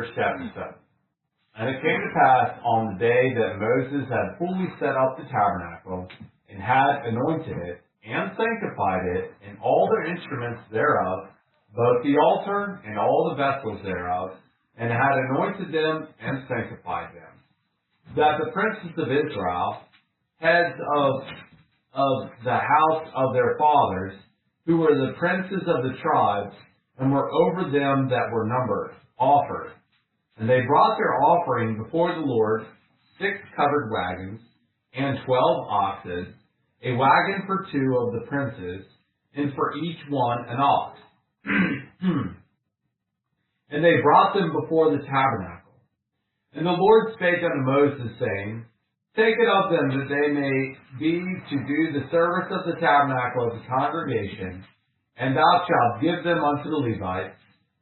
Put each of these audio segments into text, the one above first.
verse chapter 7. And it came to pass on the day that Moses had fully set up the tabernacle, and had anointed it, and sanctified it, and all the instruments thereof, both the altar and all the vessels thereof, and had anointed them and sanctified them, that the princes of Israel, heads of the house of their fathers, who were the princes of the tribes, and were over them that were numbered, offered. And they brought their offering before the Lord, 6 covered wagons, and 12 oxen, a wagon for 2 of the princes, and for each one an ox. And they brought them before the tabernacle. And the Lord spake unto Moses, saying, Take it of them, that they may be to do the service of the tabernacle of the congregation, and thou shalt give them unto the Levites,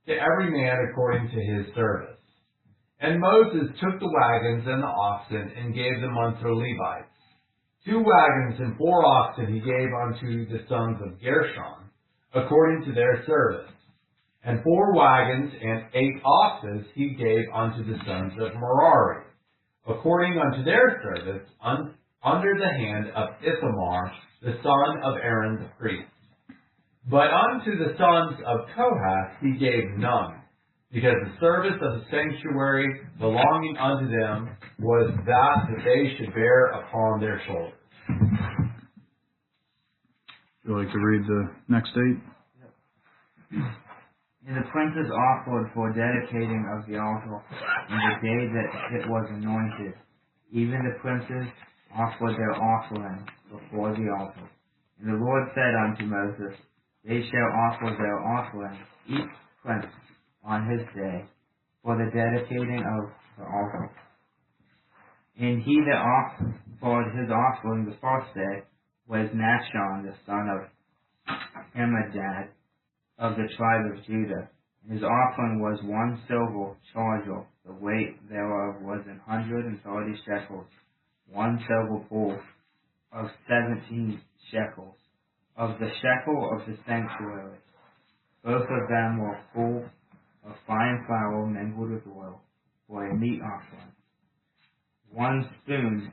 to every man according to his service. And Moses took the wagons and the oxen, and gave them unto the Levites. 2 wagons and 4 oxen he gave unto the sons of Gershon, according to their service. And 4 wagons and 8 oxen he gave unto the sons of Merari, according unto their service, under the hand of Ithamar, the son of Aaron the priest. But unto the sons of Kohath he gave none, because the service of the sanctuary belonging unto them was that they should bear upon their shoulders. Would you like to read the next 8? Yep. And the princes offered for dedicating of the altar in the day that it was anointed. Even the princes offered their offering before the altar. And the Lord said unto Moses, They shall offer their offering, each prince on his day, for the dedicating of the altar. And he that offered his offering the first day was Nashon, the son of Amminadab, of the tribe of Judah. And his offering was 1 silver charger, the weight thereof was 130 shekels, 1 silver bowl of 17 shekels, of the shekel of the sanctuary. Both of them were full of fine flour mingled with oil, for a meat offering. 1 spoon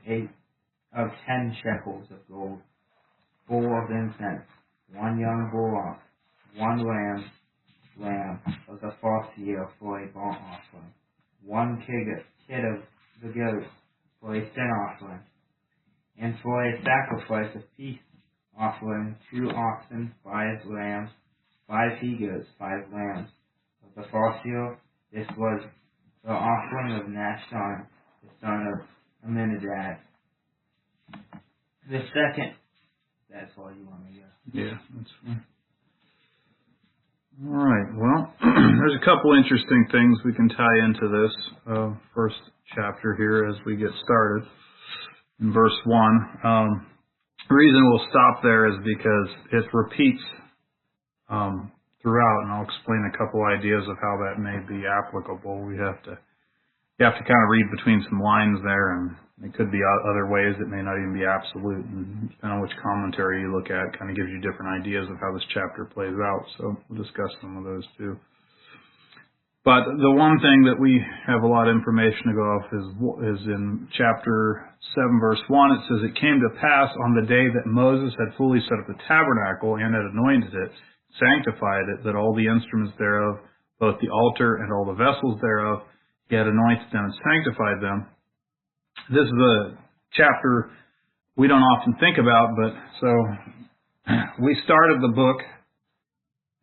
of 10 shekels of gold, full of incense, 1 young bullock, 1 lamb of the first year for a burnt offering, 1 kid of the goats for a sin offering, and for a sacrifice of peace offering 2 oxen, 5 lambs, 5 he-goats, 5 lambs. Of the first year, this was the offering of Nashon, the son of Amminadab. The second, that's all you want me to Yeah, that's fine. All right, well, there's a couple interesting things we can tie into this first chapter here as we get started. In verse 1, the reason we'll stop there is because it repeats throughout, and I'll explain a couple ideas of how that may be applicable. You have to kind of read between some lines there, and it could be other ways. It may not even be absolute, and depending on which commentary you look at, kind of gives you different ideas of how this chapter plays out. So we'll discuss some of those too. But the one thing that we have a lot of information to go off is in chapter 7, verse 1. It says, It came to pass on the day that Moses had fully set up the tabernacle and had anointed it, sanctified it, that all the instruments thereof, both the altar and all the vessels thereof, he had anointed them and sanctified them. This is a chapter we don't often think about, but so we started the book.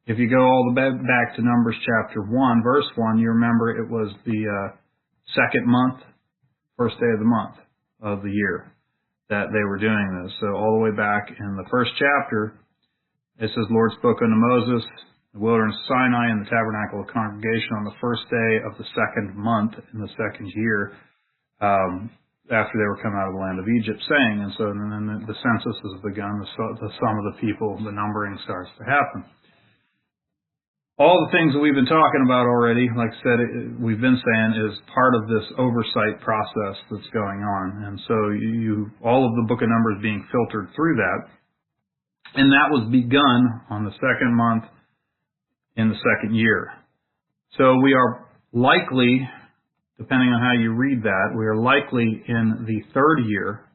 If you go all the way back to Numbers chapter 1, verse 1, you remember it was the second month, first day of the month of the year that they were doing this. So all the way back in the first chapter, it says, Lord spoke unto Moses, the wilderness of Sinai, and the tabernacle of congregation on the first day of the second month in the second year, after they were come out of the land of Egypt, saying, and so then the census has begun, the sum of the people, the numbering starts to happen. All the things that we've been talking about already, like I said, we've been saying, is part of this oversight process that's going on. And so all of the book of Numbers being filtered through that. And that was begun on the second month in the second year. So we are likely, depending on how you read that, we are likely in the third year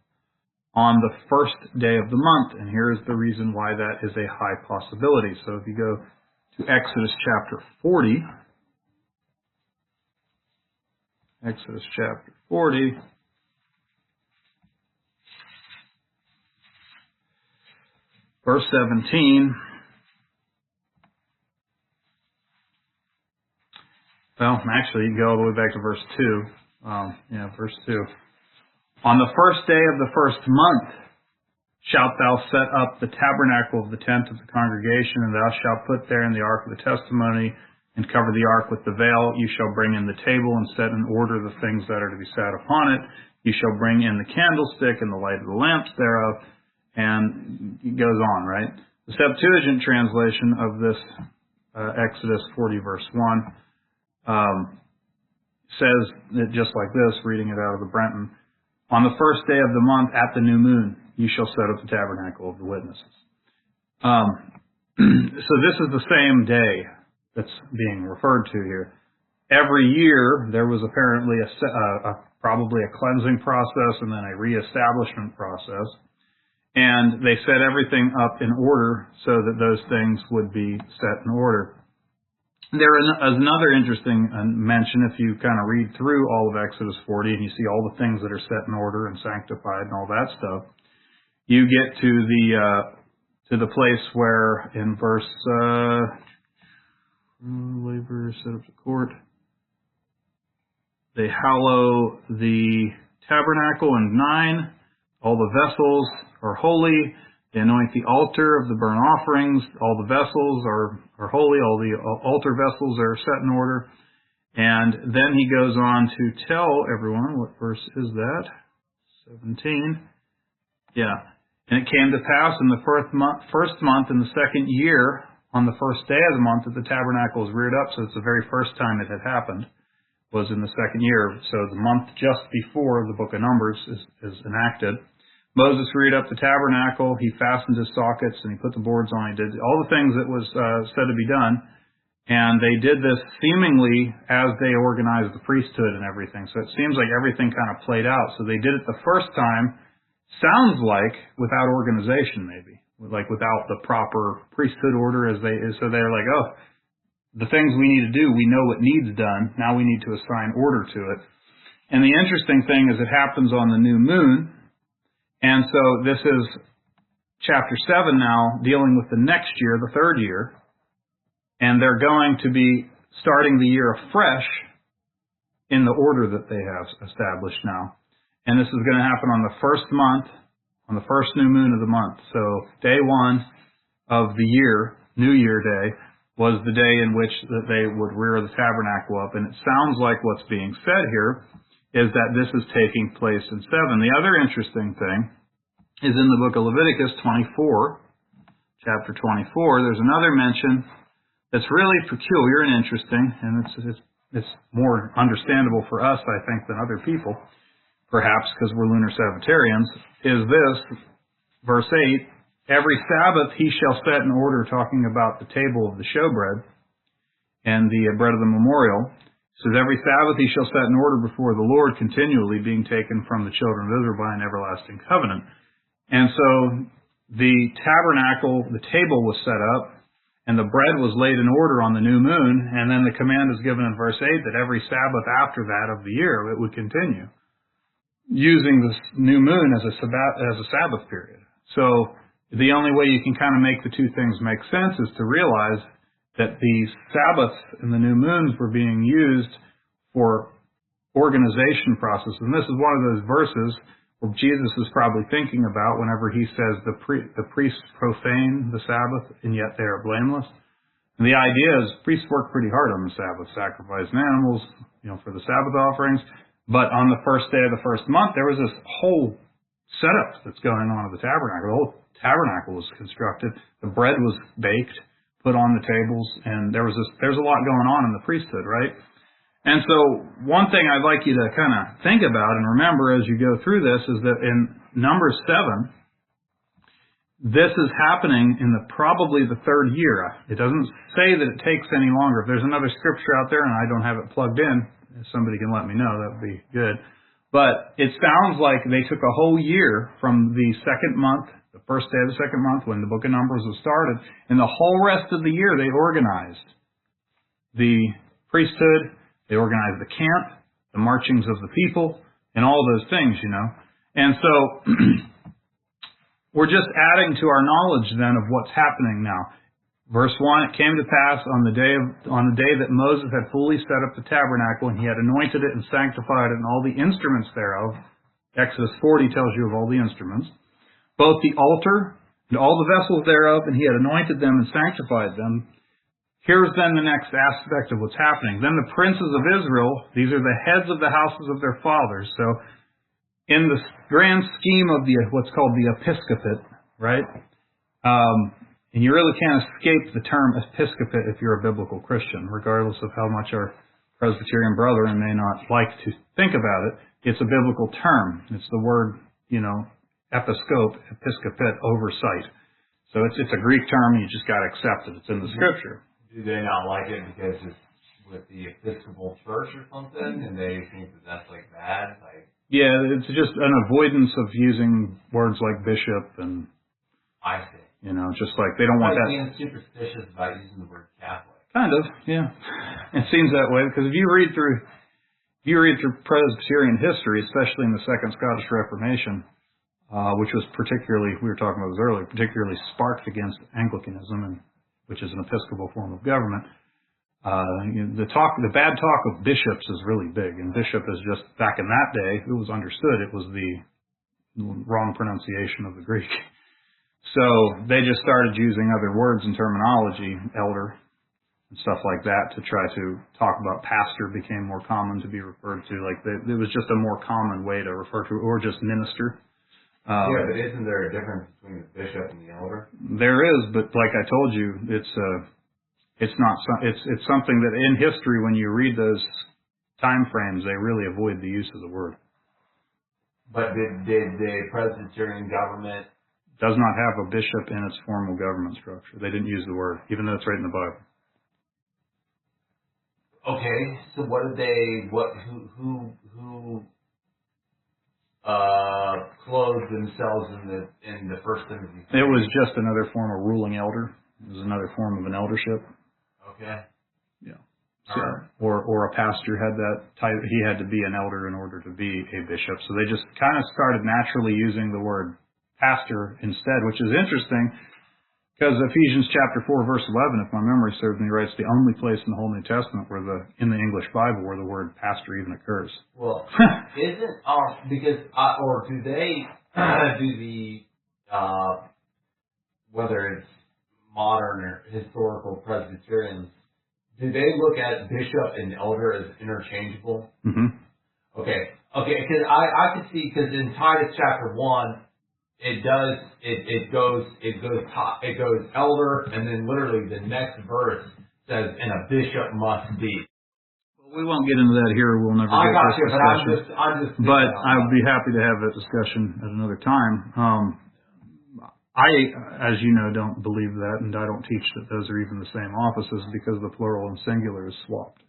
on the first day of the month. And here is the reason why that is a high possibility. So if you go to Exodus chapter 40, Exodus chapter 40, verse 17. Well, actually, you can go all the way back to verse 2. Verse 2. On the first day of the first month shalt thou set up the tabernacle of the tent of the congregation, and thou shalt put therein the ark of the testimony, and cover the ark with the veil. You shall bring in the table, and set in order the things that are to be set upon it. You shall bring in the candlestick, and the light of the lamps thereof. And it goes on, right? The Septuagint translation of this Exodus 40 verse 1 says it just like this, reading it out of the Brenton. On the first day of the month at the new moon, you shall set up the tabernacle of the witnesses. So this is the same day that's being referred to here. Every year there was apparently probably a cleansing process and then a reestablishment process. And they set everything up in order so that those things would be set in order. There is another interesting mention if you kind of read through all of Exodus 40 and you see all the things that are set in order and sanctified and all that stuff. You get to the place where in verse labor set up the court. They hallow the tabernacle in 9. All the vessels are holy. They anoint the altar of the burnt offerings. All the vessels are holy. All the altar vessels are set in order. And then he goes on to tell everyone, what verse is that? 17. Yeah. And it came to pass in the first month in the second year, on the first day of the month, that the tabernacle was reared up. So it's the very first time it had happened, was in the second year. So the month just before the book of Numbers is enacted. Moses reared up the tabernacle, he fastened his sockets, and he put the boards on. He did all the things that was said to be done. And they did this seemingly as they organized the priesthood and everything. So it seems like everything kind of played out. So they did it the first time, sounds like without organization maybe, like without the proper priesthood order so they're like, oh, the things we need to do, we know what needs done. Now we need to assign order to it. And the interesting thing is it happens on the new moon. And so this is chapter 7 now, dealing with the next year, the third year. And they're going to be starting the year afresh in the order that they have established now. And this is going to happen on the first month, on the first new moon of the month. So day 1 of the year, New Year Day, was the day in which that they would rear the tabernacle up. And it sounds like what's being said here is that this is taking place in 7. The other interesting thing is in the book of Leviticus 24, chapter 24, there's another mention that's really peculiar and interesting, and it's more understandable for us, I think, than other people, perhaps because we're lunar Sabbatarians, is this, verse 8, every Sabbath he shall set in order, talking about the table of the showbread and the bread of the memorial. It says, every Sabbath he shall set in order before the Lord, continually being taken from the children of Israel by an everlasting covenant. And so the tabernacle, the table was set up, and the bread was laid in order on the new moon, and then the command is given in verse 8 that every Sabbath after that of the year it would continue, using this new moon as a Sabbath period. So the only way you can kind of make the two things make sense is to realize that the Sabbaths and the new moons were being used for organization processes. And this is one of those verses where Jesus is probably thinking about whenever he says the priests profane the Sabbath and yet they are blameless. And the idea is priests work pretty hard on the Sabbath, sacrificing animals, for the Sabbath offerings. But on the first day of the first month, there was this whole setup that's going on at the tabernacle. The whole tabernacle was constructed. The bread was baked, put on the tables, and there's a lot going on in the priesthood, right? And so one thing I'd like you to kind of think about and remember as you go through this is that in Numbers 7, this is happening in probably the third year. It doesn't say that it takes any longer. If there's another scripture out there and I don't have it plugged in, if somebody can let me know, that would be good. But it sounds like they took a whole year from the second month, the first day of the second month when the book of Numbers was started, and the whole rest of the year they organized the priesthood, they organized the camp, the marchings of the people, and all those things, And so we're just adding to our knowledge then of what's happening now. Verse 1, it came to pass on the day that Moses had fully set up the tabernacle, and he had anointed it and sanctified it and all the instruments thereof. Exodus 40 tells you of all the instruments. Both the altar and all the vessels thereof, and he had anointed them and sanctified them. Here's then the next aspect of what's happening. Then the princes of Israel, these are the heads of the houses of their fathers. So in the grand scheme of what's called the episcopate, right? And you really can't escape the term episcopate if you're a biblical Christian, regardless of how much our Presbyterian brethren may not like to think about it. It's a biblical term. It's the word, episcopate, oversight. So it's a Greek term. You just got to accept it. It's in the Scripture. Do they not like it because it's with the Episcopal Church or something, and they think that that's bad? Yeah, it's just an avoidance of using words like bishop and. I see. Just like they don't want that. Being superstitious about using the word Catholic. Kind of, yeah. It seems that way because if you read through Presbyterian history, especially in the Second Scottish Reformation, which was particularly, we were talking about this earlier, particularly sparked against Anglicanism, which is an Episcopal form of government. The bad talk of bishops is really big, and bishop is just back in that day, it was understood it was the wrong pronunciation of the Greek. So they just started using other words and terminology, elder and stuff like that, to try to talk about. Pastor became more common to be referred to. It was just a more common way to refer to, or just minister. Yeah, but isn't there a difference between the bishop and the elder? There is, but like I told you, it's something that in history, when you read those time frames, they really avoid the use of the word. But did the Presbyterian government does not have a bishop in its formal government structure? They didn't use the word, even though it's right in the Bible. Okay, so what did they? Who clothed themselves in the First Timothy? It was just another form of ruling elder. It was another form of an eldership. Okay. Yeah. So, or a pastor had that type. He had to be an elder in order to be a bishop. So they just kind of started naturally using the word pastor instead, which is interesting because Ephesians chapter 4 verse 11, if my memory serves me right, it's the only place in the whole New Testament in the English Bible where the word pastor even occurs. Well, isn't because or do they do the whether it's modern or historical Presbyterians, do they look at bishop and elder as interchangeable? Mm-hmm. Okay, because I could see, because in Titus chapter 1. It goes elder, and then literally the next verse says, and a bishop must be. Well, we won't get into that here. We'll never get this discussion. I'm just. But I would be happy to have that discussion at another time. As you know, don't believe that, and I don't teach that those are even the same offices because the plural and singular is swapped.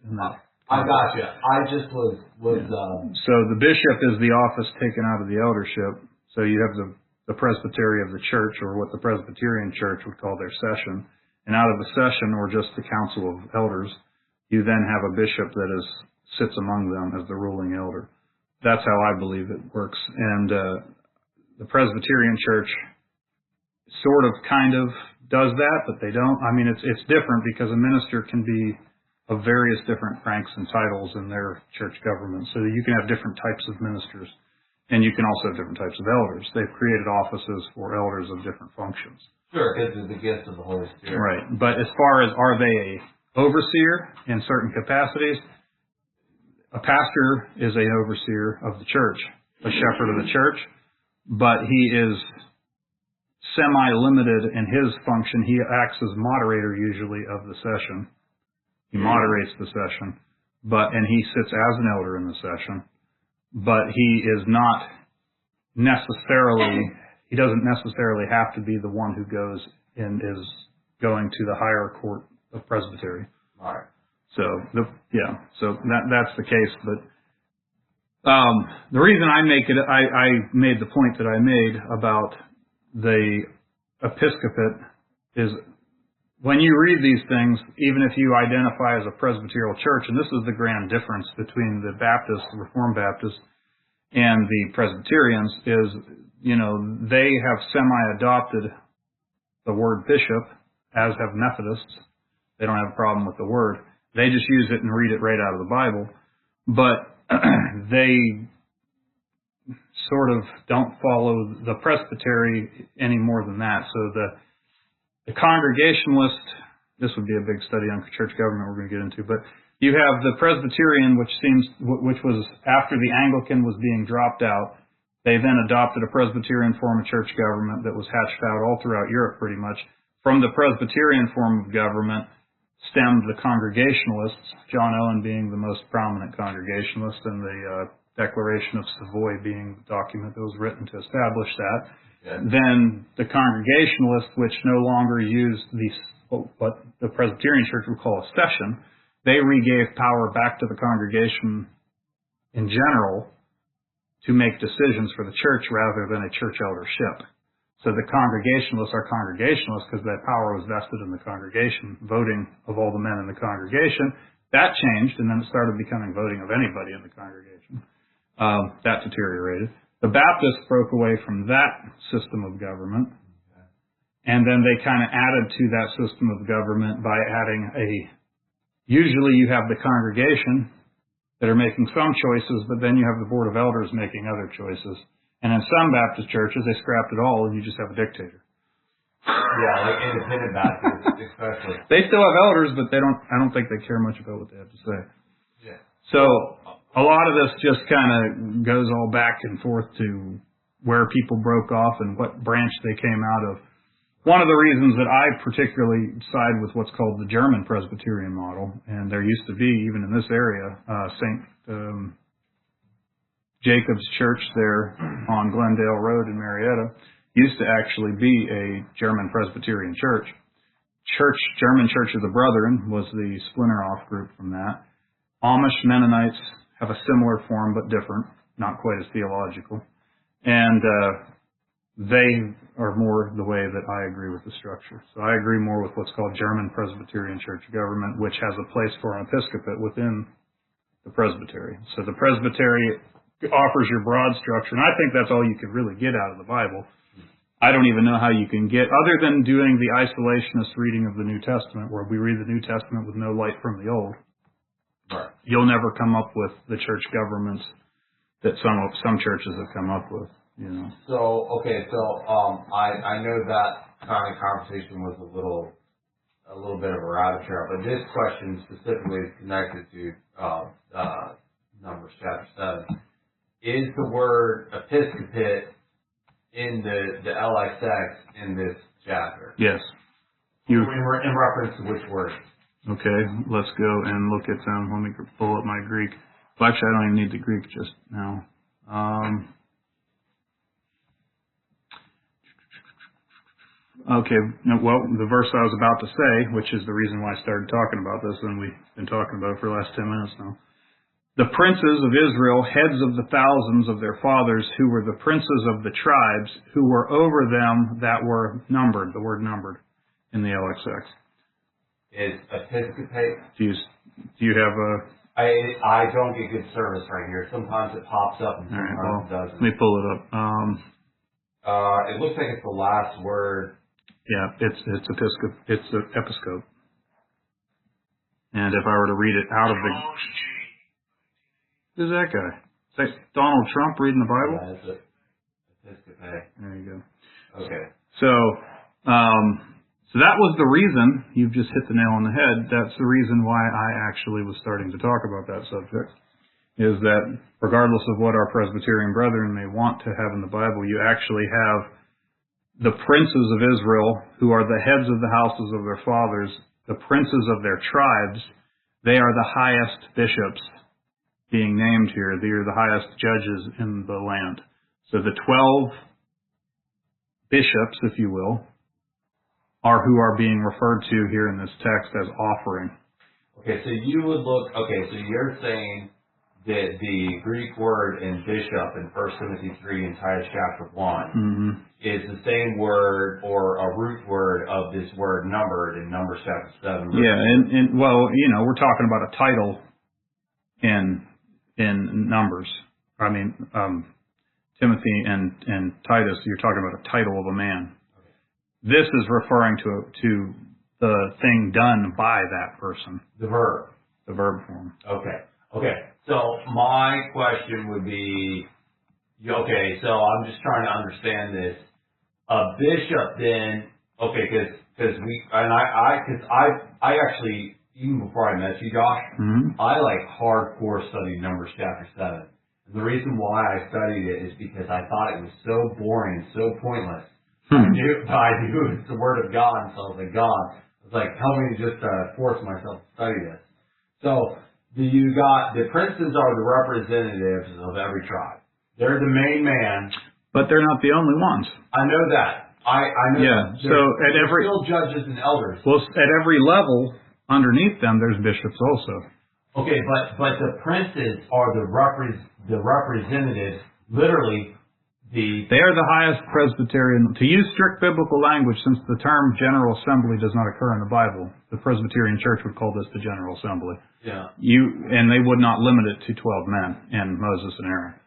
I got you. I just was. So the bishop is the office taken out of the eldership. So you have the presbytery of the church, or what the Presbyterian church would call their session. And out of the session, or just the council of elders, you then have a bishop that sits among them as the ruling elder. That's how I believe it works. And the Presbyterian church sort of kind of does that, but they don't. I mean, it's different because a minister can be of various different ranks and titles in their church government. So that you can have different types of ministers. And you can also have different types of elders. They've created offices for elders of different functions. Sure, because of the gift of the Holy Spirit. Right. But as far as are they a overseer in certain capacities, a pastor is an overseer of the church, a shepherd of the church, but he is semi-limited in his function. He acts as moderator usually of the session. He moderates the session, and he sits as an elder in the session. But he is not necessarily, he doesn't necessarily have to be the one who goes and is going to the higher court of presbytery. All right. So that's the case. But the reason I made the point that I made about the episcopate is when you read these things, even if you identify as a Presbyterial church, and this is the grand difference between the Baptists, the Reformed Baptists, and the Presbyterians, is, they have semi-adopted the word bishop, as have Methodists. They don't have a problem with the word. They just use it and read it right out of the Bible. But they sort of don't follow the presbytery any more than that. So the Congregationalist, this would be a big study on church government we're going to get into, but you have the Presbyterian, which was after the Anglican was being dropped out. They then adopted a Presbyterian form of church government that was hatched out all throughout Europe pretty much. From the Presbyterian form of government stemmed the Congregationalists, John Owen being the most prominent Congregationalist, and the Declaration of Savoy being the document that was written to establish that. Yeah. Then the Congregationalists, which no longer used what the Presbyterian Church would call a session, they regave power back to the congregation in general to make decisions for the church rather than a church eldership. So the Congregationalists are Congregationalists because that power was vested in the congregation, voting of all the men in the congregation. That changed, and then it started becoming voting of anybody in the congregation. That deteriorated. The Baptists broke away from that system of government, and then they kind of added to that system of government by adding usually you have the congregation that are making some choices, but then you have the Board of Elders making other choices. And in some Baptist churches, they scrapped it all, and you just have a dictator. Yeah, like independent Baptists, especially. They still have elders, but I don't think they care much about what they have to say. Yeah. So a lot of this just kind of goes all back and forth to where people broke off and what branch they came out of. One of the reasons that I particularly side with what's called the German Presbyterian model, and there used to be, even in this area, St. Jacob's Church there on Glendale Road in Marietta, used to actually be a German Presbyterian church. German Church of the Brethren was the splinter-off group from that. Amish Mennonites have a similar form but different, not quite as theological. And they are more the way that I agree with the structure. So I agree more with what's called German Presbyterian church government, which has a place for an episcopate within the presbytery. So the presbytery offers your broad structure, and I think that's all you could really get out of the Bible. I don't even know how you can get, other than doing the isolationist reading of the New Testament, where we read the New Testament with no light from the Old. Right. You'll never come up with the church governments that some churches have come up with. So I know that kind of conversation was a little bit of a rabbit trail, but this question specifically is connected to Numbers chapter 7. Is the word episcopate in the LXX in this chapter? Yes. In reference to which word? Okay, let's go and look at them. Let me pull up my Greek. Well, actually, I don't even need the Greek just now. Okay, well, the verse I was about to say, which is the reason why I started talking about this, and we've been talking about it for the last 10 minutes now. The princes of Israel, heads of the thousands of their fathers, who were the princes of the tribes, who were over them that were numbered, the word numbered, in the LXX. Is episcopate? Do you have a... I don't get good service right here. Sometimes it pops up and sometimes it doesn't. Let me pull it up. It looks like it's the last word. Yeah, it's episcopate. It's the episcope. And if I were to read it out of the... Who's that guy? Is that Donald Trump reading the Bible? Yeah, it's episcopate. There you go. Okay. So that was the reason, you've just hit the nail on the head, that's the reason why I actually was starting to talk about that subject, is that regardless of what our Presbyterian brethren may want to have in the Bible, you actually have the princes of Israel, who are the heads of the houses of their fathers, the princes of their tribes. They are the highest bishops being named here. They are the highest judges in the land. So the 12 bishops, if you will, are who are being referred to here in this text as offering. Okay, so you would look, so you're saying that the Greek word in bishop in 1 Timothy 3 and Titus chapter 1 is the same word or a root word of this word numbered in Numbers chapter 7. Yeah, and well, we're talking about a title in Numbers. I mean, Timothy and Titus, you're talking about a title of a man. This is referring to the thing done by that person. The verb. The verb form. Okay. So my question would be, so I'm just trying to understand this. A bishop then, because I actually, even before I met you, Josh, I hardcore studied Numbers chapter 7. And the reason why I studied it is because I thought it was so boring and so pointless. I knew it's the Word of God, and so I was like, God, help me to just force myself to study this. So the princes are the representatives of every tribe. They're the main man. But they're not the only ones. I know that. I know. Yeah. That. So at every still judges and elders. Well, at every level underneath them, there's bishops also. Okay, but the princes are the representatives, literally. They are the highest Presbyterian. To use strict biblical language, since the term General Assembly does not occur in the Bible, the Presbyterian Church would call this the General Assembly. Yeah. And they would not limit it to 12 men and Moses and Aaron.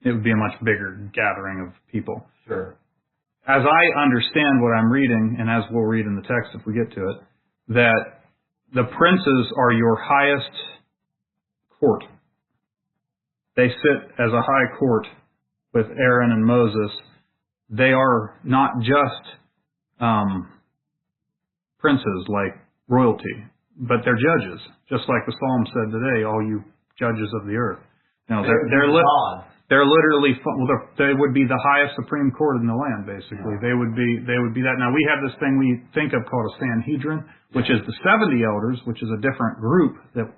It would be a much bigger gathering of people. Sure. As I understand what I'm reading, and as we'll read in the text if we get to it, that the princes are your highest court. They sit as a high court with Aaron and Moses. They are not just princes like royalty, but they're judges, just like the Psalm said today, all you judges of the earth. They're literally, they would be the highest supreme court in the land, basically. Yeah. They would be that. Now, we have this thing we think of called a Sanhedrin, which is the 70 elders, which is a different group that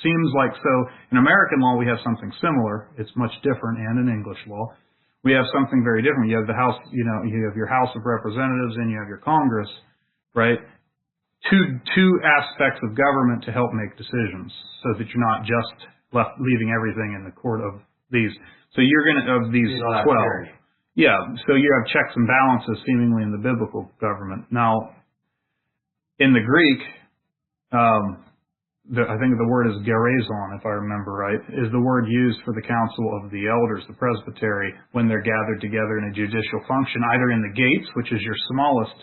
seems like, so in American law, we have something similar. It's much different, and in English law. We have something very different. You have the House, you have your House of Representatives, and you have your Congress, right? Two aspects of government to help make decisions, so that you're not just leaving everything in the court of these. So you're going to, of these 12. Yeah, so you have checks and balances seemingly in the biblical government. Now, in the Greek, I think the word is gerazon, if I remember right, is the word used for the council of the elders, the presbytery, when they're gathered together in a judicial function, either in the gates, which is your smallest,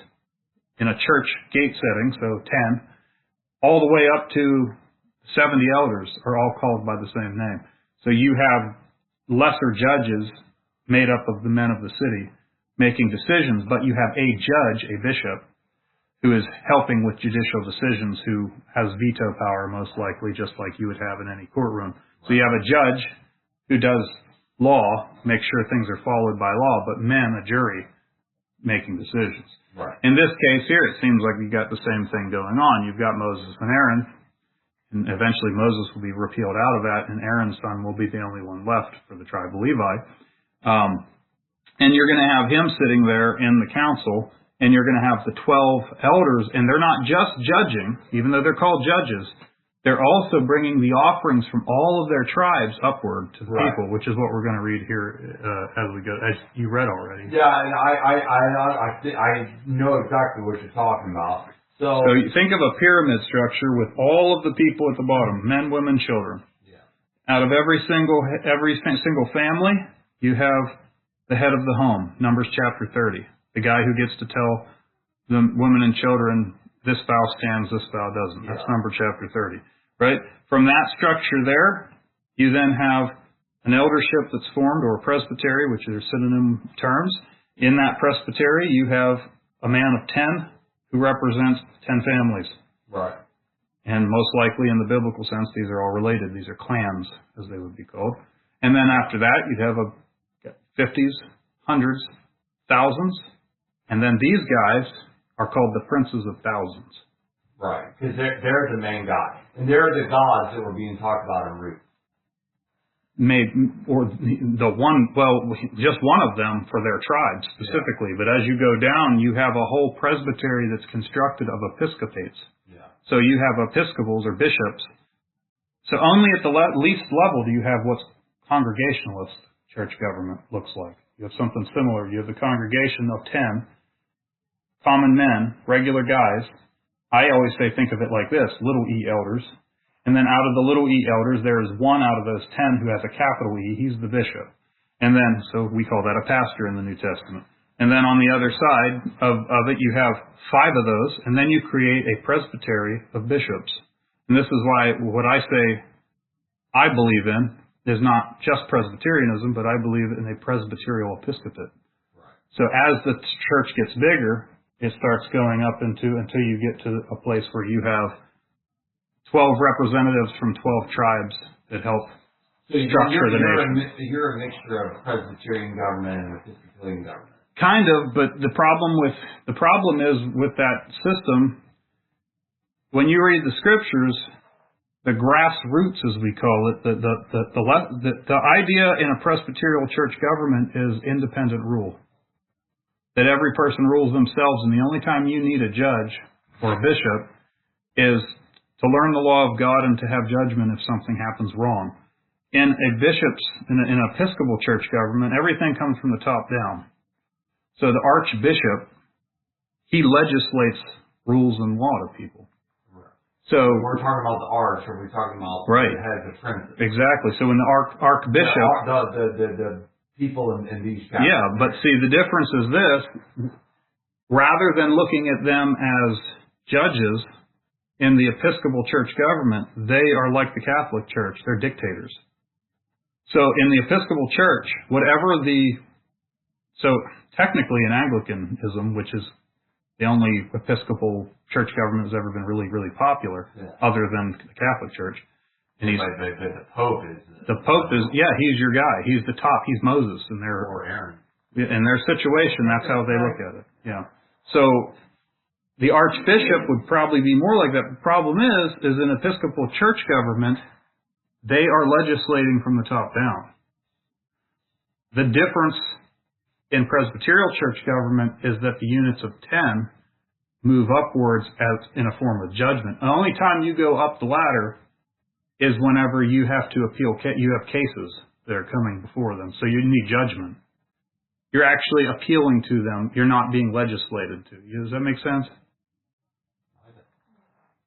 in a church gate setting, so 10, all the way up to 70 elders are all called by the same name. So you have lesser judges made up of the men of the city making decisions, but you have a judge, a bishop, who is helping with judicial decisions, who has veto power most likely, just like you would have in any courtroom. So you have a judge who does law, make sure things are followed by law, but men, a jury, making decisions. Right. In this case here, it seems like you got the same thing going on. You've got Moses and Aaron. And eventually Moses will be repealed out of that, and Aaron's son will be the only one left for the tribe of Levi. And you're going to have him sitting there in the council, and you're going to have the 12 elders, and they're not just judging, even though they're called judges. They're also bringing the offerings from all of their tribes upward to the people, which is what we're going to read here as we go, as you read already. Yeah, and I know exactly what you're talking about. So you think of a pyramid structure with all of the people at the bottom, men, women, children. Yeah. Out of every single family, you have the head of the home, Numbers chapter 30, the guy who gets to tell the women and children, this vow stands, this vow doesn't. That's Numbers chapter 30, right? From that structure there, you then have an eldership that's formed, or a presbytery, which are synonym terms. In that presbytery, you have a man of 10 who represents 10 families. Right. And most likely in the biblical sense, these are all related. These are clans, as they would be called. And then after that, you'd have 50s, hundreds, thousands. And then these guys are called the princes of thousands. Right, because they're the main guy. And they're the gods that were being talked about in Ruth. just one of them for their tribe specifically. Yeah. But as you go down, you have a whole presbytery that's constructed of episcopates. Yeah. So you have episcopals or bishops. So only at the least level do you have what Congregationalist church government looks like. You have something similar. You have the congregation of 10 common men, regular guys. I always think of it like this, little e elders. And then out of the little e elders, there is one out of those 10 who has a capital E. He's the bishop. And then, so we call that a pastor in the New Testament. And then on the other side of it, you have 5 of those, and then you create a presbytery of bishops. And this is why what I say I believe in is not just Presbyterianism, but I believe in a presbyterial episcopate. Right. So as the church gets bigger, it starts going up until you get to a place where you have 12 representatives from 12 tribes that help structure the nation. You're a mixture of Presbyterian government and Episcopalian government. Kind of, but the problem is with that system, when you read the scriptures, the grassroots, as we call it, the idea in a Presbyterial church government is independent rule. That every person rules themselves, and the only time you need a judge or a bishop is to learn the law of God and to have judgment if something happens wrong. In an Episcopal church government, everything comes from the top down. So the archbishop, he legislates rules and law to people. Right. So we're talking about the arch, or we're talking about right. The head of the princes. Exactly. So when the archbishop, the people in these chapters. Yeah, but see, the difference is this: rather than looking at them as judges in the Episcopal church government, they are like the Catholic Church. They're dictators. So in the Episcopal church, so technically in Anglicanism, which is the only Episcopal church government that's ever been really, really popular, other than the Catholic Church. And the Pope is... The Pope is, he's your guy. He's the top. He's Moses. Or Aaron. In their situation, that's how they look at it. Yeah. So the archbishop would probably be more like that. The problem is in Episcopal church government, they are legislating from the top down. The difference in Presbyterial church government is that the units of 10 move upwards as in a form of judgment. The only time you go up the ladder is whenever you have to appeal. You have cases that are coming before them, so you need judgment. You're actually appealing to them. You're not being legislated to. Does that make sense?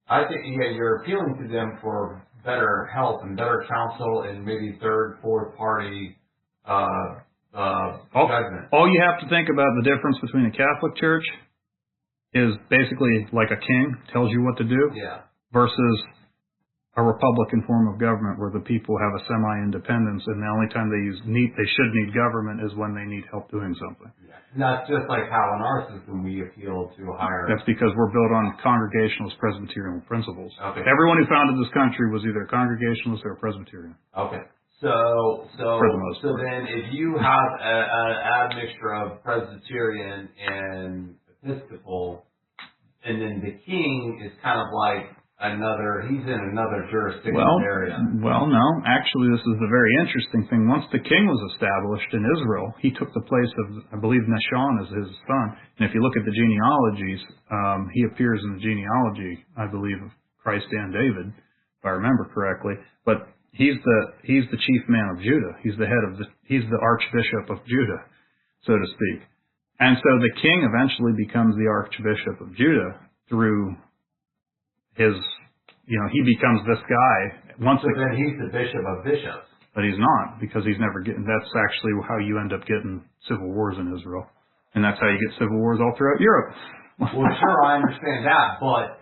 I think you're appealing to them for better help and better counsel and maybe third, fourth party judgment. All you have to think about the difference between a Catholic Church is basically like a king tells you what to do versus a republican form of government where the people have a semi-independence and the only time they should need government is when they need help doing something. And that's just like how in our system we appeal to a higher... That's because we're built on Congregationalist Presbyterian principles. Okay. Everyone who founded this country was either a Congregationalist or a Presbyterian. Okay. So then if you have an admixture of Presbyterian and Episcopal, and then the king is kind of like he's in another jurisdiction area. Well, no. Actually, this is the very interesting thing. Once the king was established in Israel, he took the place of, I believe, Nashon as his son. And if you look at the genealogies, he appears in the genealogy, I believe, of Christ and David, if I remember correctly. But he's the chief man of Judah. He's the archbishop of Judah, so to speak. And so the king eventually becomes the archbishop of Judah through he becomes this guy. Then he's the bishop of bishops. But he's not, because he's never getting, that's actually how you end up getting civil wars in Israel. And that's how you get civil wars all throughout Europe. Well, sure, I understand that, but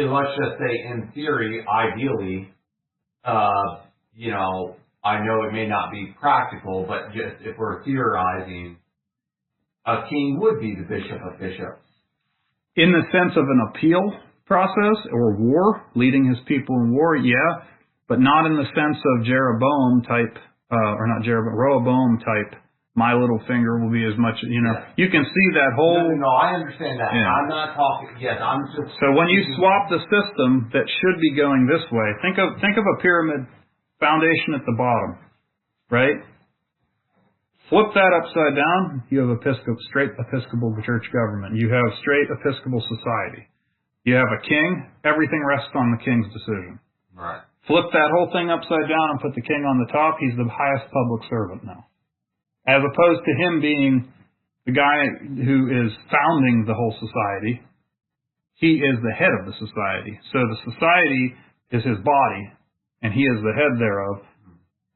let's just say in theory, ideally, I know it may not be practical, but just if we're theorizing, a king would be the bishop of bishops. In the sense of an appeal process or war, leading his people in war, but not in the sense of Rehoboam type, my little finger will be as much, you can see that whole... No, I understand that. Yeah. I'm not talking, I'm just... So when you swap the system that should be going this way, think of a pyramid foundation at the bottom. right? Flip that upside down, you have straight Episcopal church government. You have straight Episcopal society. You have a king, everything rests on the king's decision. Right. Flip that whole thing upside down and put the king on the top, he's the highest public servant now. As opposed to him being the guy who is founding the whole society, he is the head of the society. So the society is his body, and he is the head thereof.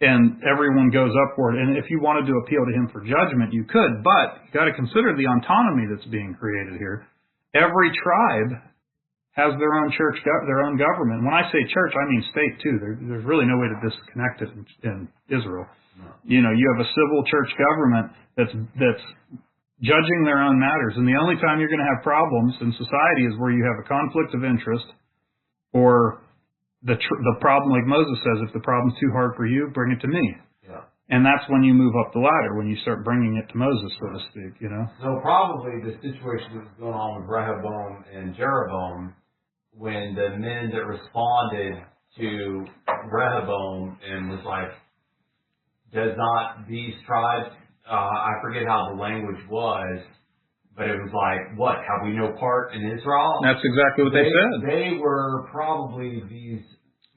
And everyone goes upward. And if you wanted to appeal to him for judgment, you could. But you got to consider the autonomy that's being created here. Every tribe has their own church, their own government. When I say church, I mean state too. There's really no way to disconnect it in Israel. No. You know, you have a civil church government that's judging their own matters. And the only time you're going to have problems in society is where you have a conflict of interest, or the problem, like Moses says, if the problem's too hard for you, bring it to me. Yeah. And that's when you move up the ladder, when you start bringing it to Moses, so to speak, you know. So probably the situation that was going on with Rehoboam and Jeroboam, when the men that responded to Rehoboam and was like, does not these tribes, I forget how the language was, but it was like, what, have we no part in Israel? That's exactly what they said. They were probably these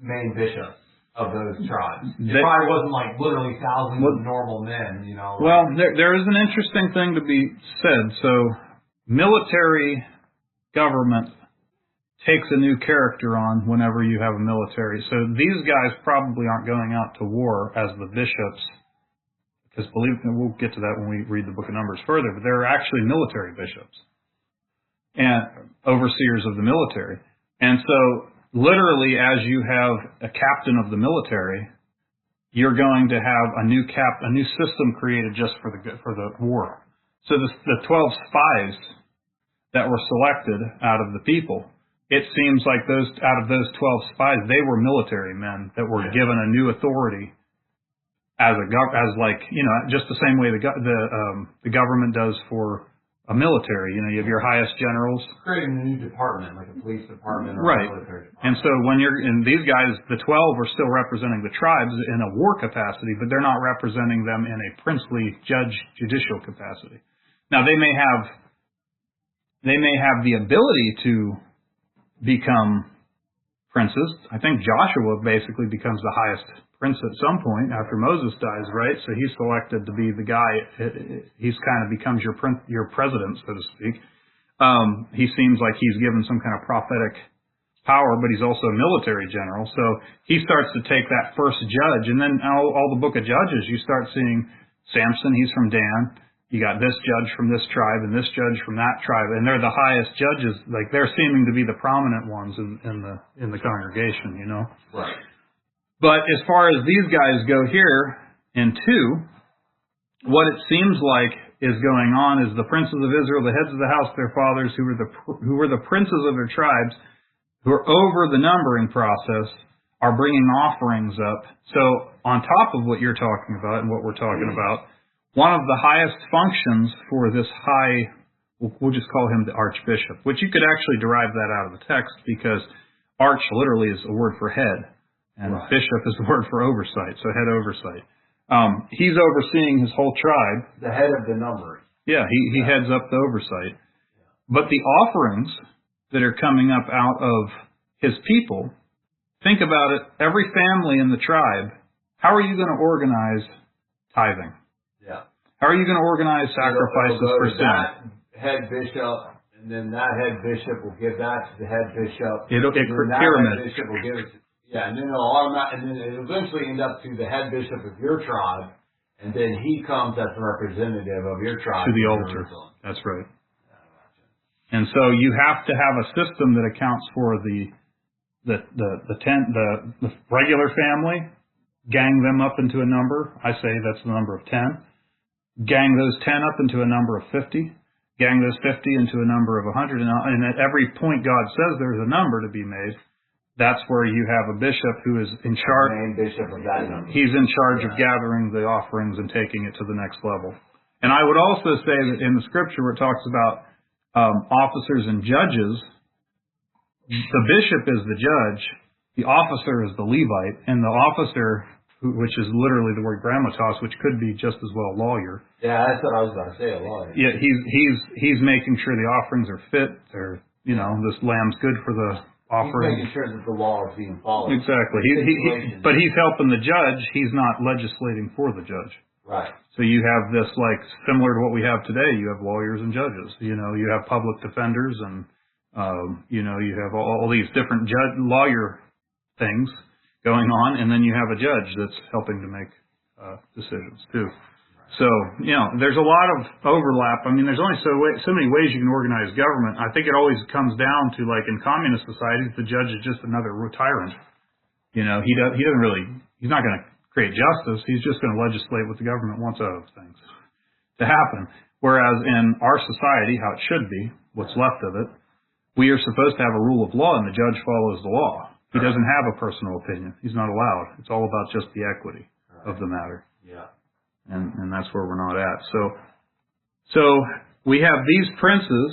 main bishops of those tribes. It probably wasn't like literally thousands of normal men, you know. Well, there is an interesting thing to be said. So military government takes a new character on whenever you have a military. So these guys probably aren't going out to war as the bishops, because believe me, we'll get to that when we read the book of Numbers further, but they're actually military bishops and overseers of the military. And so literally, as you have a captain of the military, you're going to have a new system created just for the war. So the 12 spies that were selected out of the people, it seems like out of those 12 spies, they were military men that were given a new authority as like, you know, just the same way the government does for a military. You know, you have your highest generals. Creating a new department, like a police department or right. a military department. And so these guys, the 12 are still representing the tribes in a war capacity, but they're not representing them in a princely judicial capacity. Now they may have the ability to become princes. I think Joshua basically becomes the highest prince at some point after Moses dies, right? So he's selected to be the guy. He's kind of becomes your president, so to speak. He seems like he's given some kind of prophetic power, but he's also a military general. So he starts to take that first judge, and then all the book of Judges, you start seeing Samson. He's from Dan. You got this judge from this tribe and this judge from that tribe, and they're the highest judges. Like they're seeming to be the prominent ones in the congregation, you know. Right. But as far as these guys go here in 2, what it seems like is going on is the princes of Israel, the heads of the house of their fathers, who were the princes of their tribes, who are over the numbering process, are bringing offerings up. So on top of what you're talking about and what we're talking about, one of the highest functions for this high, we'll just call him the archbishop, which you could actually derive that out of the text, because arch literally is a word for head. And right. Bishop is the word for oversight, so head oversight. He's overseeing his whole tribe. The head of the numbering. Yeah, he heads up the oversight. Yeah. But the offerings that are coming up out of his people, think about it, every family in the tribe, how are you going to organize tithing? Yeah. How are you going to organize sacrifices for sin? That head bishop, and then that head bishop will give that to the head bishop. It pyramid. Head bishop will give it to, and then it'll eventually end up to the head bishop of your tribe, and then he comes as a representative of your tribe to the altar. That's right. And so you have to have a system that accounts for the regular family, gang them up into a number. I say that's the number of 10. Gang those 10 up into a number of 50. Gang those 50 into a number of 100. And at every point God says there's a number to be made, that's where you have a bishop who is in charge. The main bishop of that number. He's in charge of gathering the offerings and taking it to the next level. And I would also say that in the scripture where it talks about officers and judges, the bishop is the judge, the officer is the Levite, and the officer which is literally the word grammatos, which could be just as well lawyer. Yeah, that's what I was going to say, a lawyer. Yeah, he's making sure the offerings are fit. They're, this lamb's good for the offering. He's making sure that the law is being followed. Exactly. But he's helping the judge. He's not legislating for the judge. Right. So you have this, like, similar to what we have today. You have lawyers and judges. You have public defenders and, you have all these different lawyer things going on, and then you have a judge that's helping to make decisions too. So, there's a lot of overlap. I mean, there's only so many ways you can organize government. I think it always comes down to, like, in communist societies, the judge is just another tyrant. He's not going to create justice. He's just going to legislate what the government wants out of things to happen. Whereas in our society, how it should be, what's left of it, we are supposed to have a rule of law, and the judge follows the law. He doesn't have a personal opinion. He's not allowed. It's all about just the equity of the matter. Yeah. And that's where we're not at. So we have these princes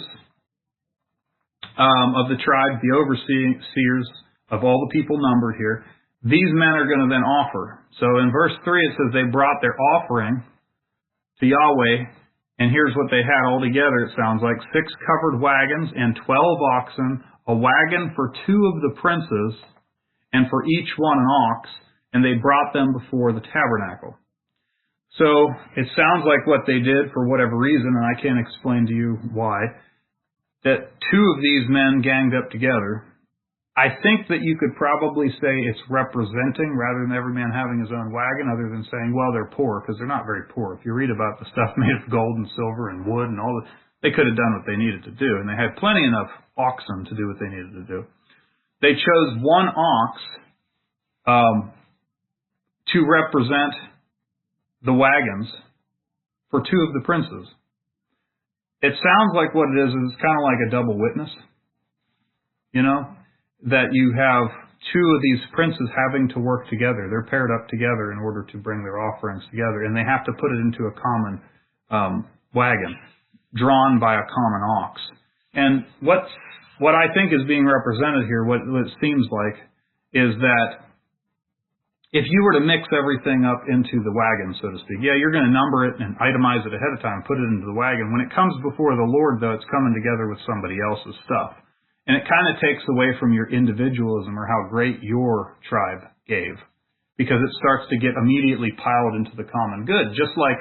of the tribe, the overseers of all the people numbered here. These men are going to then offer. So in verse 3 it says they brought their offering to Yahweh, and here's what they had all together, it sounds like: 6 covered wagons and 12 oxen, a wagon for 2 of the princes, and for each one an ox, and they brought them before the tabernacle. So it sounds like what they did, for whatever reason, and I can't explain to you why, that 2 of these men ganged up together. I think that you could probably say it's representing, rather than every man having his own wagon, other than saying, well, they're poor, because they're not very poor. If you read about the stuff made of gold and silver and wood and all that, they could have done what they needed to do, and they had plenty enough oxen to do what they needed to do. They chose 1 ox to represent the wagons for 2 of the princes. It sounds like what it is kind of like a double witness, that you have 2 of these princes having to work together. They're paired up together in order to bring their offerings together, and they have to put it into a common wagon drawn by a common ox. And what I think is being represented here, what it seems like, is that if you were to mix everything up into the wagon, so to speak, you're going to number it and itemize it ahead of time, put it into the wagon. When it comes before the Lord, though, it's coming together with somebody else's stuff. And it kind of takes away from your individualism or how great your tribe gave, because it starts to get immediately piled into the common good, just like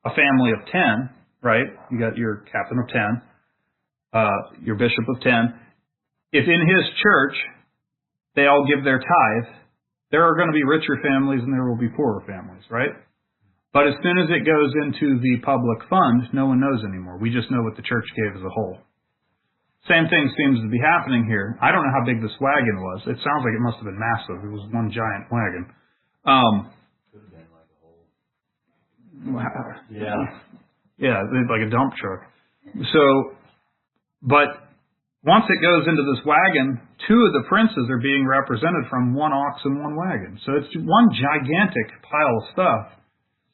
a family of 10, right? You got your captain of 10, your bishop of 10. If in his church they all give their tithe, there are going to be richer families and there will be poorer families, right? But as soon as it goes into the public fund, no one knows anymore. We just know what the church gave as a whole. Same thing seems to be happening here. I don't know how big this wagon was. It sounds like it must have been massive. It was one giant wagon. Could have been like a whole... Yeah, like a dump truck. But once it goes into this wagon, 2 of the princes are being represented from 1 ox and 1 wagon. So it's one gigantic pile of stuff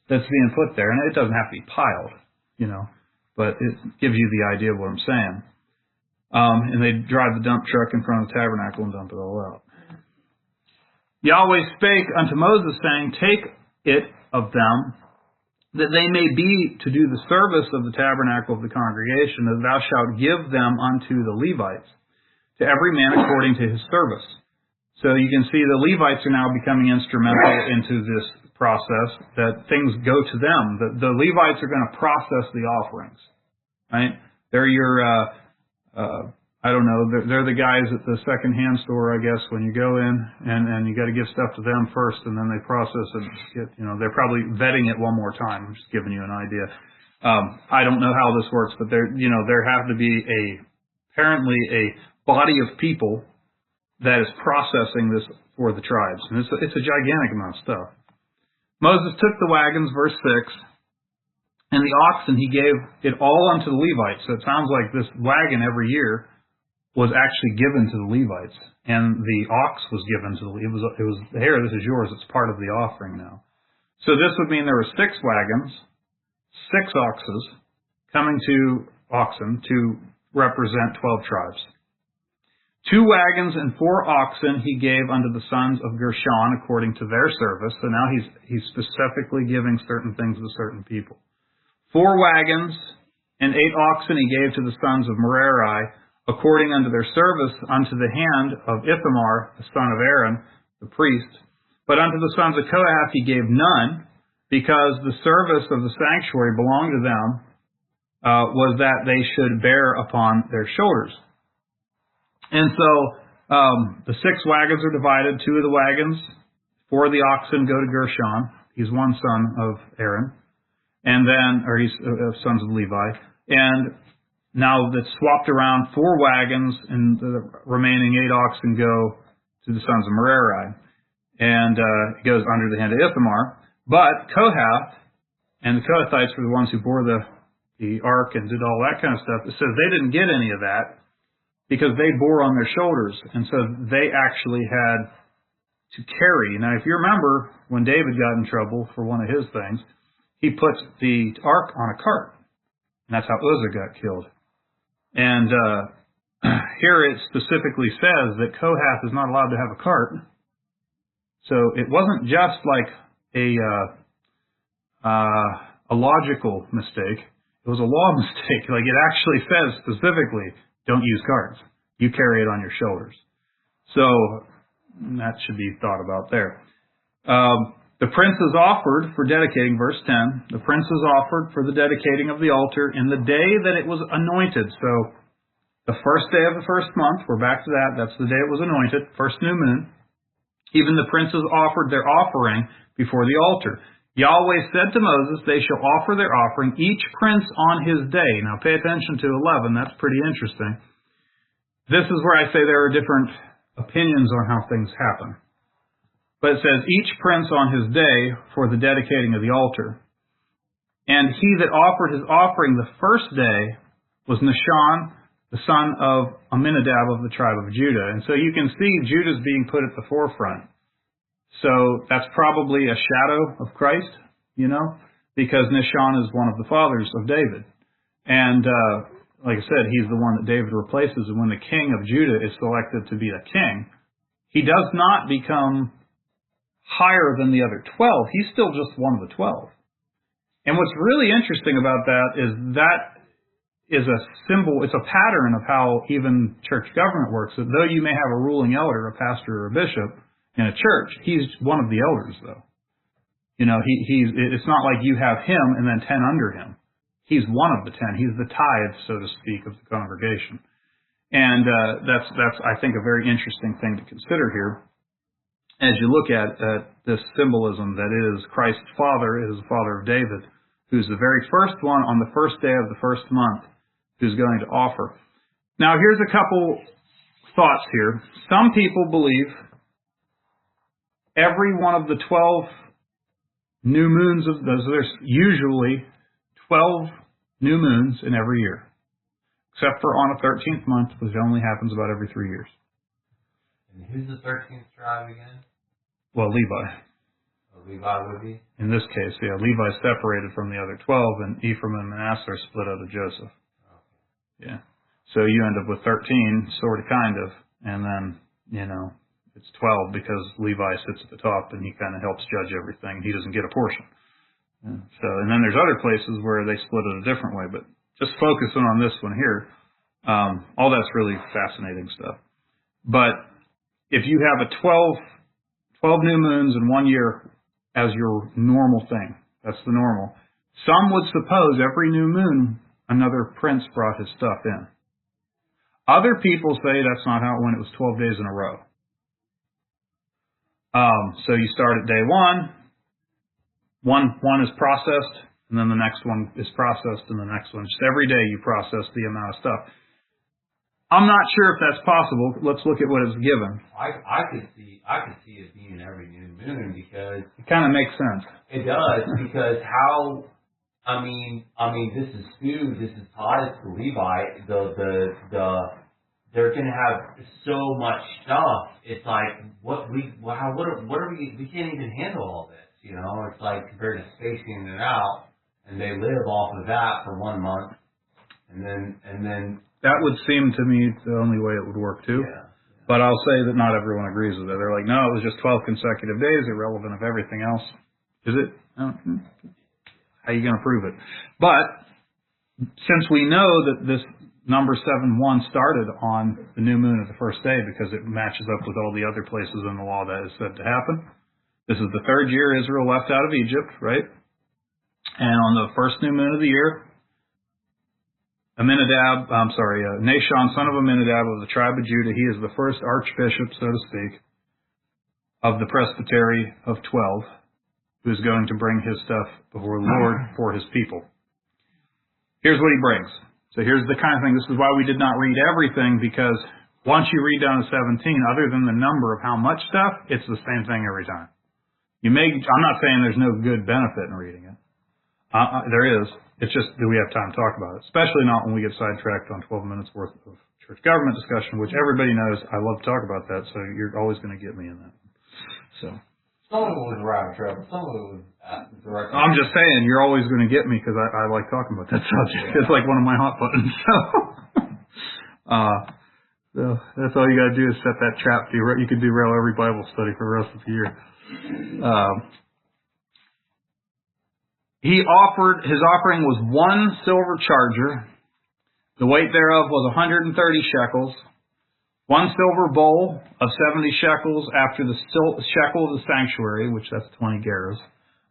that's being put there. And it doesn't have to be piled, but it gives you the idea of what I'm saying. And they drive the dump truck in front of the tabernacle and dump it all out. Yahweh spake unto Moses, saying, Take it of them, that they may be to do the service of the tabernacle of the congregation, that thou shalt give them unto the Levites, to every man according to his service. So you can see the Levites are now becoming instrumental into this process, that things go to them. The Levites are going to process the offerings, right? They're your... I don't know, they're the guys at the second-hand store, I guess, when you go in, and you got to give stuff to them first, and then they process it. They're probably vetting it one more time. I'm just giving you an idea. I don't know how this works, but there have to be apparently a body of people that is processing this for the tribes, and it's a gigantic amount of stuff. Moses took the wagons, verse 6. And the oxen he gave it all unto the Levites. So it sounds like this wagon every year was actually given to the Levites, and the ox was given to it was here. This is yours. It's part of the offering now. So this would mean there were 6 wagons, 6 oxen to represent 12 tribes. 2 wagons and 4 oxen he gave unto the sons of Gershon according to their service. So now he's specifically giving certain things to certain people. 4 wagons and 8 oxen he gave to the sons of Merari according unto their service unto the hand of Ithamar, the son of Aaron, the priest. But unto the sons of Kohath he gave none, because the service of the sanctuary belonged to them, was that they should bear upon their shoulders. And so the 6 wagons are divided. 2 of the wagons, 4 of the oxen go to Gershon. He's one son of Aaron, and then, or he's sons of Levi. And now that's swapped around. 4 wagons and the remaining 8 oxen go to the sons of Merari, and it goes under the hand of Ithamar. But Kohath and the Kohathites were the ones who bore the ark and did all that kind of stuff. It says they didn't get any of that, because they bore on their shoulders, and so they actually had to carry. Now, if you remember, when David got in trouble for one of his things, he put the ark on a cart, and that's how Uzzah got killed. And here it specifically says that Kohath is not allowed to have a cart. So it wasn't just like a logical mistake. It was a law mistake. Like, it actually says specifically, don't use carts. You carry it on your shoulders. So that should be thought about there. The princes offered for dedicating, verse 10, the princes offered for the dedicating of the altar in the day that it was anointed. So the first day of the first month, we're back to that. That's the day it was anointed, first new moon. Even the princes offered their offering before the altar. Yahweh said to Moses, they shall offer their offering, each prince on his day. Now pay attention to 11. That's pretty interesting. This is where I say there are different opinions on how things happen. But it says, each prince on his day for the dedicating of the altar. And he that offered his offering the first day was Nahshon, the son of Amminadab of the tribe of Judah. And so you can see Judah's being put at the forefront. So that's probably a shadow of Christ, because Nahshon is one of the fathers of David. And like I said, he's the one that David replaces. And when the king of Judah is selected to be a king, he does not become higher than the other 12. He's still just one of the 12. And what's really interesting about that is a symbol, it's a pattern of how even church government works. That though you may have a ruling elder, a pastor, or a bishop in a church, he's one of the elders, though. It's not like you have him and then 10 under him. He's one of the 10. He's the tithe, so to speak, of the congregation. And that's I think, a very interesting thing to consider here as you look at this symbolism that is Christ's father, is the father of David, who's the very first one on the first day of the first month who's going to offer. Now, here's a couple thoughts here. Some people believe every one of the 12 new moons of those, there's usually 12 new moons in every year, except for on a 13th month, which only happens about every 3 years. And who's the 13th tribe again? Well, Levi. Oh, Levi would be? In this case, yeah, Levi's separated from the other 12, and Ephraim and Manasseh are split out of Joseph. Okay. Yeah. So you end up with 13, sort of, kind of, and then, it's 12 because Levi sits at the top and he kind of helps judge everything. He doesn't get a portion. Yeah. So, and then there's other places where they split it a different way, but just focusing on this one here, all that's really fascinating stuff. But if you have a 12 new moons in 1 year as your normal thing, that's the normal. Some would suppose every new moon another prince brought his stuff in. Other people say that's not how it went. It was 12 days in a row. So you start at day one is processed, and then the next one is processed, and the next one. Just every day you process the amount of stuff. I'm not sure if that's possible. Let's look at what it's given. I could see it being every new moon, because it kind of makes sense. It does, because how? I mean, this is food. This is tithes to Levi. They're gonna have so much stuff. It's like what are we? We can't even handle all this. It's like compared to spacing it out, and they live off of that for 1 month, and then. That would seem to me the only way it would work too. Yeah. But I'll say that not everyone agrees with it. They're like, no, it was just 12 consecutive days, irrelevant of everything else. Is it? How are you going to prove it? But since we know that this number 7-1 started on the new moon of the first day because it matches up with all the other places in the law that is said to happen. This is the third year Israel left out of Egypt, right? And on the first new moon of the year, Nashon, son of Amminadab of the tribe of Judah, he is the first archbishop, so to speak, of the presbytery of 12, who is going to bring his stuff before the Lord for his people. Here's what he brings. So here's the kind of thing, this is why we did not read everything, because once you read down to 17, other than the number of how much stuff, it's the same thing every time. I'm not saying there's no good benefit in reading it. There is. It's just, do we have time to talk about it? Especially not when we get sidetracked on 12 minutes worth of church government discussion, which everybody knows I love to talk about that, so you're always going to get me in that. So. Some of it was around Trevor. Some of it was direct. I'm just saying, you're always going to get me because I like talking about that subject. It's like one of my hot buttons. So that's all you got to do is set that trap. You can derail every Bible study for the rest of the year. His offering was 1 silver charger. The weight thereof was 130 shekels. 1 silver bowl of 70 shekels after the shekel of the sanctuary, which that's 20 gerahs.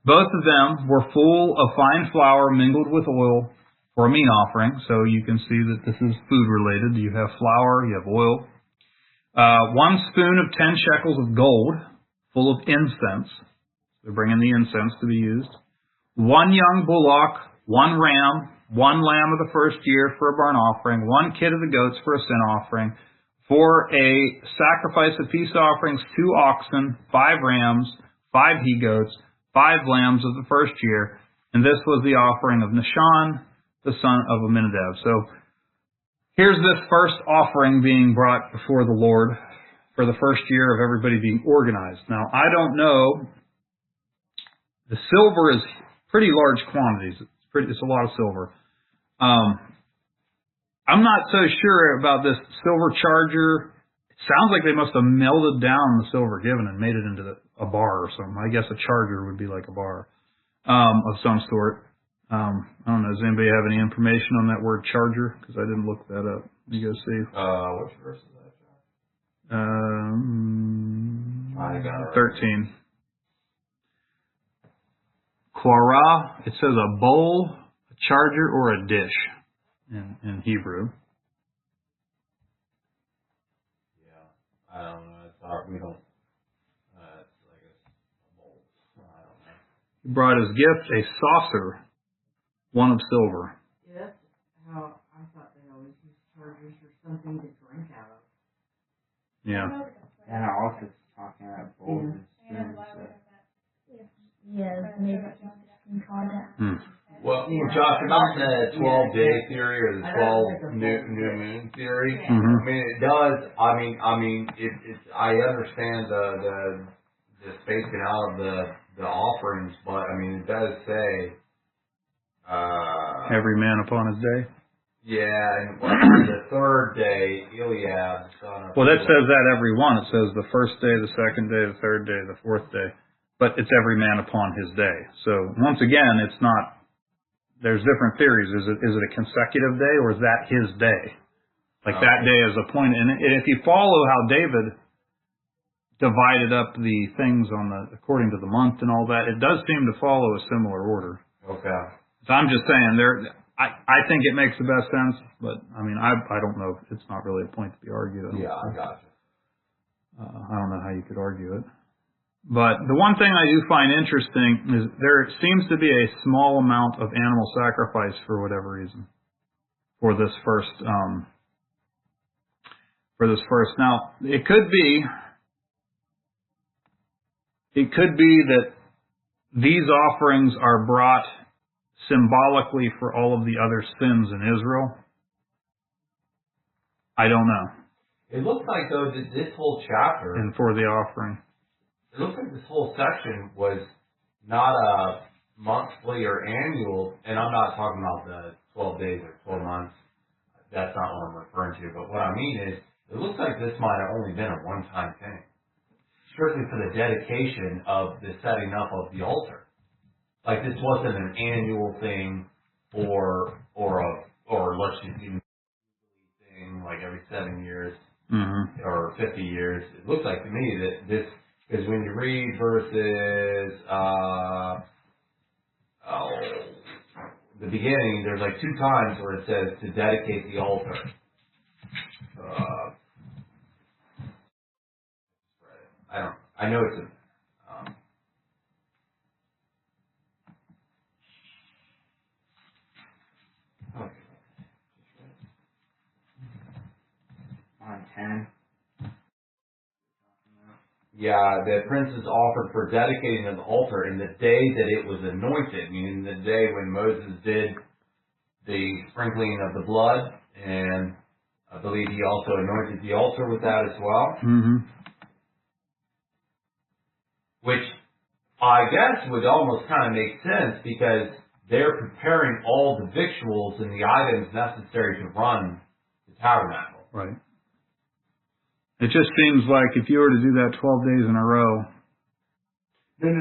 Both of them were full of fine flour mingled with oil for a meat offering. So you can see that this is food related. You have flour, you have oil. 1 spoon of 10 shekels of gold full of incense. They're bringing the incense to be used. 1 young bullock, 1 ram, 1 lamb of the first year for a burnt offering, 1 kid of the goats for a sin offering. For a sacrifice of peace offerings, 2 oxen, 5 rams, 5 he-goats, 5 lambs of the first year. And this was the offering of Nashon, the son of Amminadab. So here's this first offering being brought before the Lord for the first year of everybody being organized. Now, I don't know. The silver is pretty large quantities. It's a lot of silver. I'm not so sure about this silver charger. It sounds like they must have melted down the silver given and made it into a bar or something. I guess a charger would be like a bar of some sort. I don't know. Does anybody have any information on that word charger? Because I didn't look that up. Let me go see. Which verse is that? I got it. 13. Quara, it says a bowl, a charger, or a dish in Hebrew. Yeah, I don't know. It's hard. We don't. It's like a bowl. I don't know. He brought as gift a saucer, one of silver. Yeah, that's how I thought they always use chargers or something to drink out of. Yeah. And I also talking about bowls and spoons. Yeah, maybe in contact. Well, Josh, about the 12-day theory or the 12 new moon theory, I mean, it does. I mean, it's. I understand the spacing out of the offerings, but I mean, it does say every man upon his day. Yeah, and on the third day, Eliab, son of. Well, that says that every one. It says the first day, the second day, the third day, the fourth day. But it's every man upon his day. So once again, it's not. There's different theories. Is it a consecutive day or is that his day? Like that day is a point. And if you follow how David divided up the things according to the month and all that, it does seem to follow a similar order. Okay. So I'm just saying I think it makes the best sense, but I mean I don't know. It's not really a point to be argued. Yeah, I got you. I don't know how you could argue it. But the one thing I do find interesting is there seems to be a small amount of animal sacrifice for whatever reason for this first. Now it could be that these offerings are brought symbolically for all of the other sins in Israel. I don't know. It looks like though that this whole chapter and for the offering. It looks like this whole section was not a monthly or annual, and I'm not talking about the 12 days or 12 months. That's not what I'm referring to. But what I mean is, It looks like this might have only been a one-time thing. Strictly for the dedication of the setting up of the altar. Like this wasn't an annual thing or let's just do thing like every 7 years or 50 years. It looks like to me that this is when you read verses the beginning, there's like 2 times where it says to dedicate the altar. I know it's a On 10. yeah, the princes offered for dedicating of the altar in the day that it was anointed, meaning the day when Moses did the sprinkling of the blood, and I believe he also anointed the altar with that as well. Which I guess would almost kind of make sense because they're preparing all the victuals and the items necessary to run the tabernacle. Right. It just seems like if you were to do that 12 days in a row. No.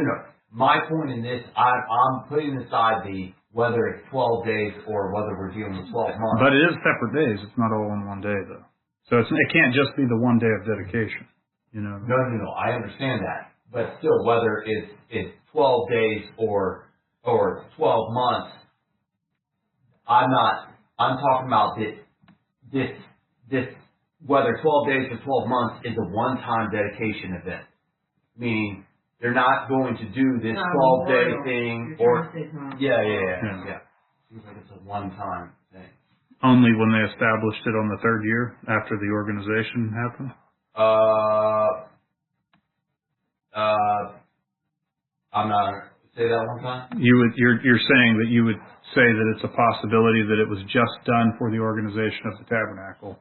My point in this, I'm putting aside the whether it's 12 days or whether we're dealing with 12 months. But it is separate days. It's not all in one day, though. So it can't just be the one day of dedication. You know. No. I understand that, but still, whether it's 12 days or 12 months, I'm talking about this whether 12 days or 12 months is a one-time dedication event, meaning they're not going to do this 12-day thing or yeah. Seems like it's a one-time thing. Only when they established it on the 3rd year after the organization happened? I'm not. Say that one time. You're saying that you would say that it's a possibility that it was just done for the organization of the tabernacle,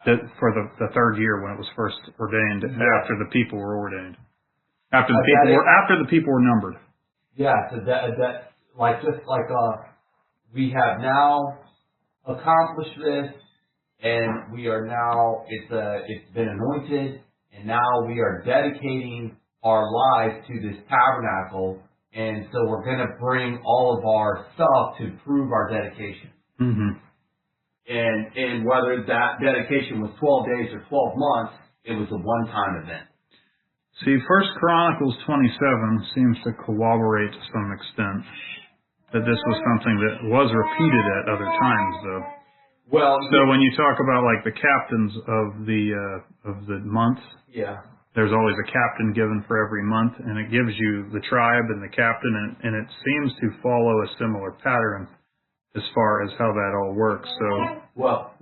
that for the 3rd year when it was first ordained, after the people were ordained, after the people were numbered. Yeah, so that we have now accomplished this, and we are now it's been anointed, and now we are dedicating our lives to this tabernacle, and so we're going to bring all of our stuff to prove our dedication. And whether that dedication was 12 days or 12 months, it was a one-time event. See, 1 Chronicles 27 seems to corroborate to some extent that this was something that was repeated at other times, though. Well, so when you talk about like the captains of the months, there's always a captain given for every month, and it gives you the tribe and the captain, and it seems to follow a similar pattern as far as how that all works. So well,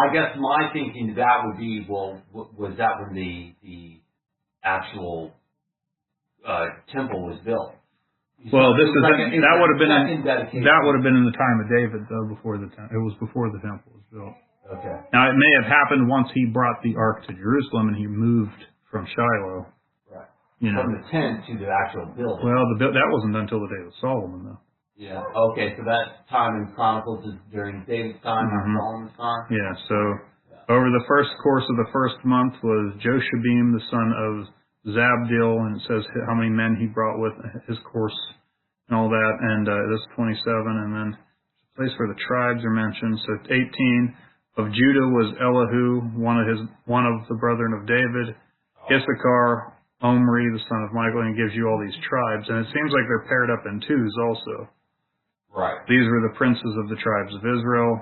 I guess my thinking that would be, was that when the actual temple was built? Well, that would have been in the time of David, though. It was before the temple was built. Okay. Now it may have happened once he brought the ark to Jerusalem and he moved from Shiloh. Right. From the tent to the actual building. Well, that wasn't done until the day of Solomon, though. Yeah. Okay. So that time in Chronicles is during David's time, not Solomon's time. Yeah. So over the first course of the first month was Joshabim, the son of Zabdiel, and it says how many men he brought with his course and all that. And this is 27, and then the place where the tribes are mentioned. So 18 of Judah was Elihu, one of the brethren of David. Issachar, Omri, the son of Michael, and he gives you all these tribes. And it seems like they're paired up in twos also. Right. These were the princes of the tribes of Israel.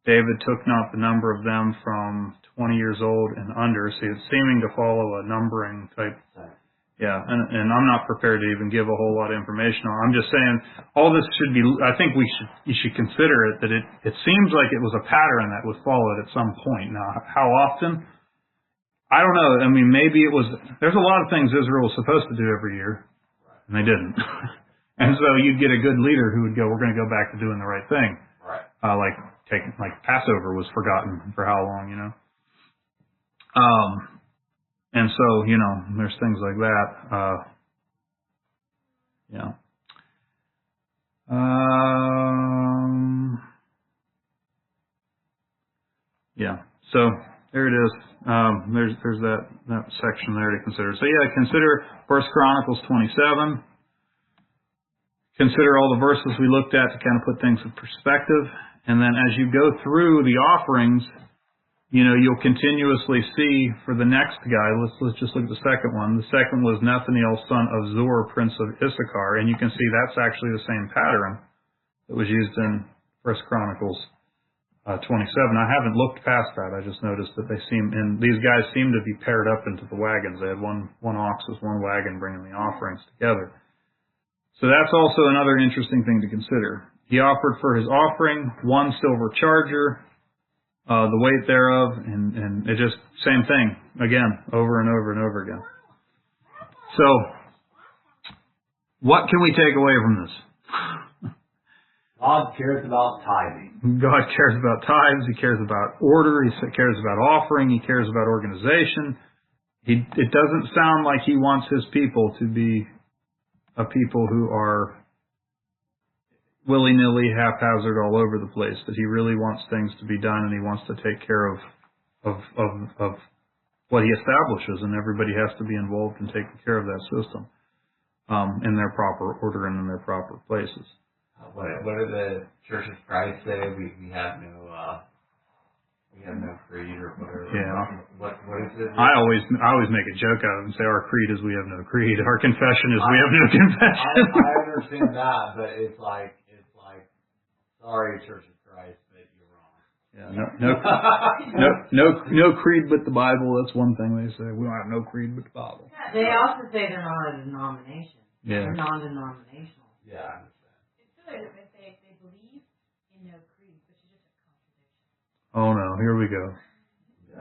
David took not the number of them from 20 years old and under. See, it's seeming to follow a numbering type. Yeah, and I'm not prepared to even give a whole lot of information on it. I'm just saying all this should be, I think you should consider it, that it seems like it was a pattern that was followed at some point. Now, how often? I don't know. I mean, maybe it was, there's a lot of things Israel was supposed to do every year, and they didn't. And so you'd get a good leader who would go, we're going to go back to doing the right thing. Right. Like Passover was forgotten for how long, you know. And so, you know, there's things like that. Yeah. So there it is. there's that section there to consider. So yeah, consider 1 Chronicles 27. Consider all the verses we looked at to kind of put things in perspective. And then as you go through the offerings, you'll continuously see for the next guy, let's just look at the second one. The second was Nathaniel, son of Zor, prince of Issachar. And you can see that's actually the same pattern that was used in 1 Chronicles 27. I haven't looked past that. I just noticed that these guys seem to be paired up into the wagons. They had one ox with one wagon bringing the offerings together. So that's also another interesting thing to consider. He offered for his offering 1 silver charger, the weight thereof, and it just, same thing, again, over and over and over again. So, what can we take away from this? God cares about tithing. God cares about tithes. He cares about order. He cares about offering. He cares about organization. It doesn't sound like he wants his people to be a people who are willy-nilly, haphazard all over the place, that he really wants things to be done, and he wants to take care of what he establishes, and everybody has to be involved in taking care of that system in their proper order and in their proper places. What do the Church of Christ say? We have no creed or whatever. Yeah. What is it? I always make a joke out of it and say our creed is we have no creed. Our confession is we have no confession. I understand that, but it's like sorry, Church of Christ, but you're wrong. Yeah. No creed but the Bible. That's one thing they say. We don't have no creed but the Bible. They also say they're not a denomination. Yeah. They're non-denominational. Yeah, I understand. It's good if they believe in no creed, which is just a contradiction. Oh no, here we go.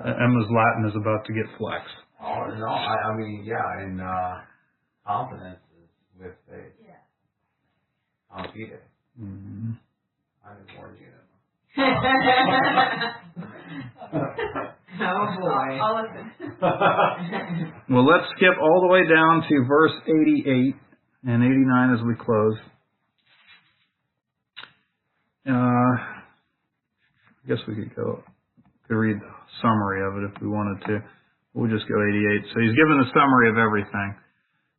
Emma's Latin is about to get flexed. Oh no, I mean, and confidence is with faith. Yeah. Confide. Mm-hmm. I didn't warn you. Oh boy. I'll listen. Well, let's skip all the way down to verse 88 and 89 as we close. I guess we could read the summary of it if we wanted to. We'll just go 88. So he's given a summary of everything.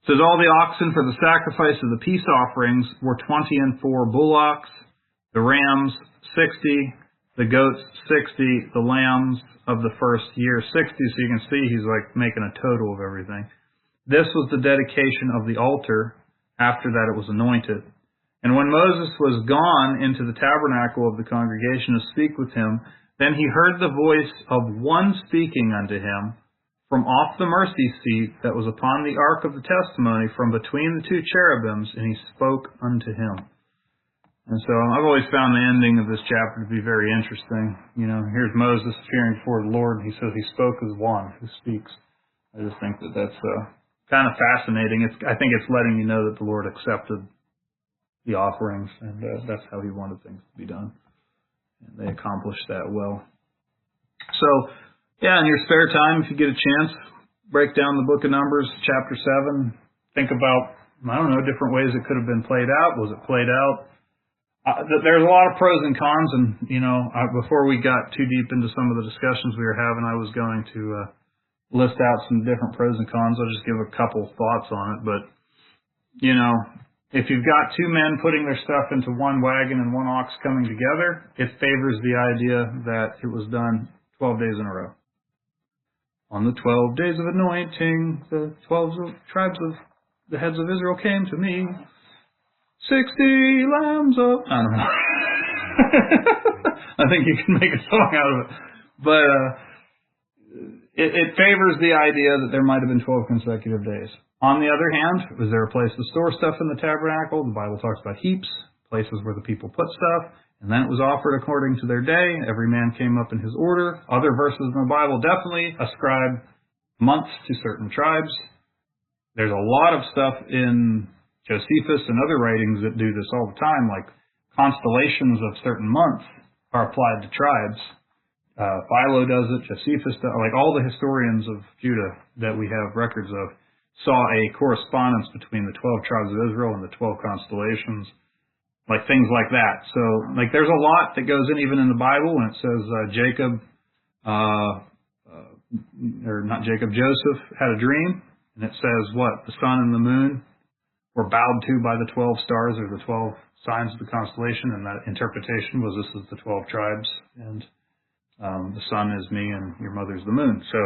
It says, all the oxen for the sacrifice of the peace offerings were 24 bullocks, the rams 60, the goats 60, the lambs of the first year 60. So you can see he's like making a total of everything. This was the dedication of the altar. After that it was anointed. And when Moses was gone into the tabernacle of the congregation to speak with him, then he heard the voice of one speaking unto him from off the mercy seat that was upon the ark of the testimony, from between the two cherubims, and he spoke unto him. And so I've always found the ending of this chapter to be very interesting. Here's Moses appearing before the Lord, and he says he spoke as one who speaks. I just think that that's kind of fascinating. I think it's letting you know that the Lord accepted the offerings, and that's how he wanted things to be done. And they accomplished that well. So, in your spare time, if you get a chance, break down the book of Numbers, chapter 7. Think about, different ways it could have been played out. Was it played out? There's a lot of pros and cons, and, before we got too deep into some of the discussions we were having, I was going to list out some different pros and cons. I'll just give a couple thoughts on it. But, if you've got two men putting their stuff into one wagon and one ox coming together, it favors the idea that it was done 12 days in a row. On the 12 days of anointing, the 12 tribes of the heads of Israel came to me. 60 lambs of... I don't know. I think you can make a song out of it. But it favors the idea that there might have been 12 consecutive days. On the other hand, was there a place to store stuff in the tabernacle? The Bible talks about heaps, places where the people put stuff. And then it was offered according to their day. Every man came up in his order. Other verses in the Bible definitely ascribe months to certain tribes. There's a lot of stuff in Josephus and other writings that do this all the time, like constellations of certain months are applied to tribes. Philo does it, Josephus does it, like all the historians of Judah that we have records of saw a correspondence between the 12 tribes of Israel and the 12 constellations. Like things like that. So, there's a lot that goes in even in the Bible when it says Jacob Joseph had a dream, and it says what? The sun and the moon were bowed to by the 12 stars, or the 12 signs of the constellation, and that interpretation was this is the 12 tribes, and the sun is me, and your mother's the moon. So,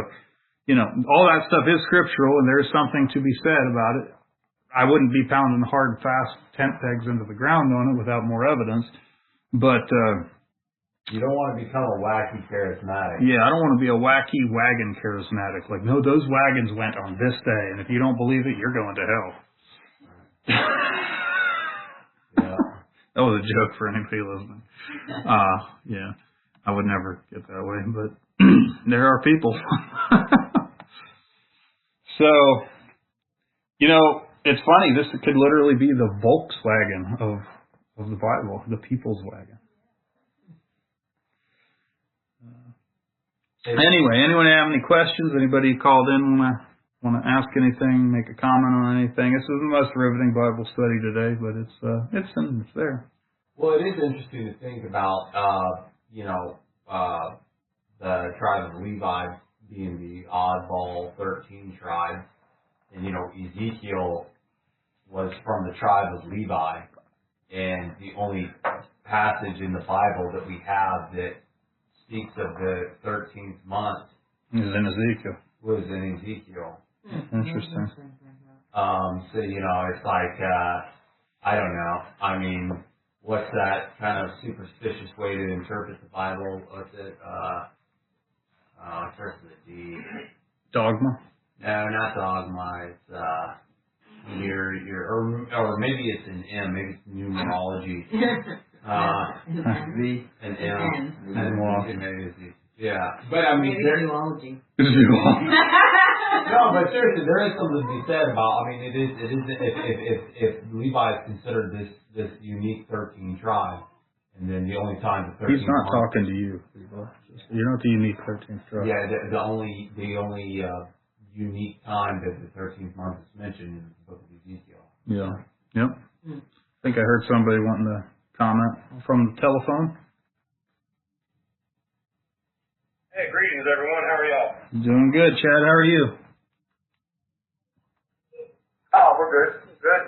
all that stuff is scriptural, and there is something to be said about it. I wouldn't be pounding hard and fast tent pegs into the ground on it without more evidence, but you don't want to become a wacky charismatic. Yeah, I don't want to be a wacky wagon charismatic. Like, no, those wagons went on this day, and if you don't believe it, you're going to hell. Yeah. That was a joke for anybody listening. Yeah, I would never get that way, but there are people. So, it's funny. This could literally be the Volkswagen of the Bible, the people's wagon. Anyway, anyone have any questions? Anybody called in want to ask anything, make a comment on anything? This is the most riveting Bible study today, but it's there. Well, it is interesting to think about, the tribe of Levi being the oddball 13 tribe, and Ezekiel was from the tribe of Levi, and the only passage in the Bible that we have that speaks of the 13th month is in Ezekiel. Was in Ezekiel. Interesting. So it's like I don't know. I mean, what's that kind of superstitious way to interpret the Bible? What's it? It starts with a D. Dogma. No, not dogma. It's or maybe it's an M. Maybe it's numerology. V and M. Maybe it's yeah. But I mean, maybe zoology. No, but seriously, there is something to be said about. I mean, it is if Levi is considered this unique 13 tribe, and then the only time the 13th. He's not talking to you, Levi. You're not the unique 13th tribe. Yeah, the only unique time that the 13th month is mentioned in the book of Ezekiel. Yeah. Yep. I think I heard somebody wanting to comment from the telephone. Hey, greetings, everyone. How are y'all? Doing good, Chad. How are you? Oh, we're good. Good.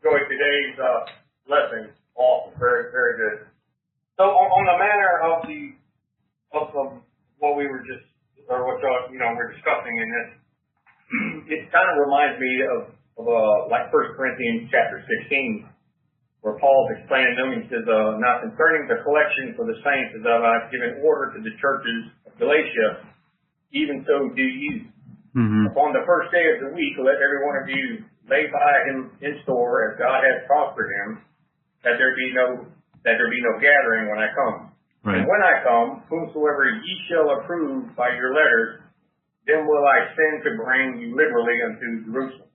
Enjoyed today's lesson. Awesome. Very, very good. So, on the manner of what we were just, or what y'all, we're discussing in this, it kind of reminds me of like 1 Corinthians chapter 16, where Paul's explaining them. He says, now concerning the collection for the saints, as I've given order to the churches of Galatia, even so do you. Mm-hmm. Upon the first day of the week, let every one of you lay by him in store as God has prospered him, that there be no gathering when I come. Right. And when I come, whomsoever ye shall approve by your letters, then will I send to bring you liberally unto Jerusalem.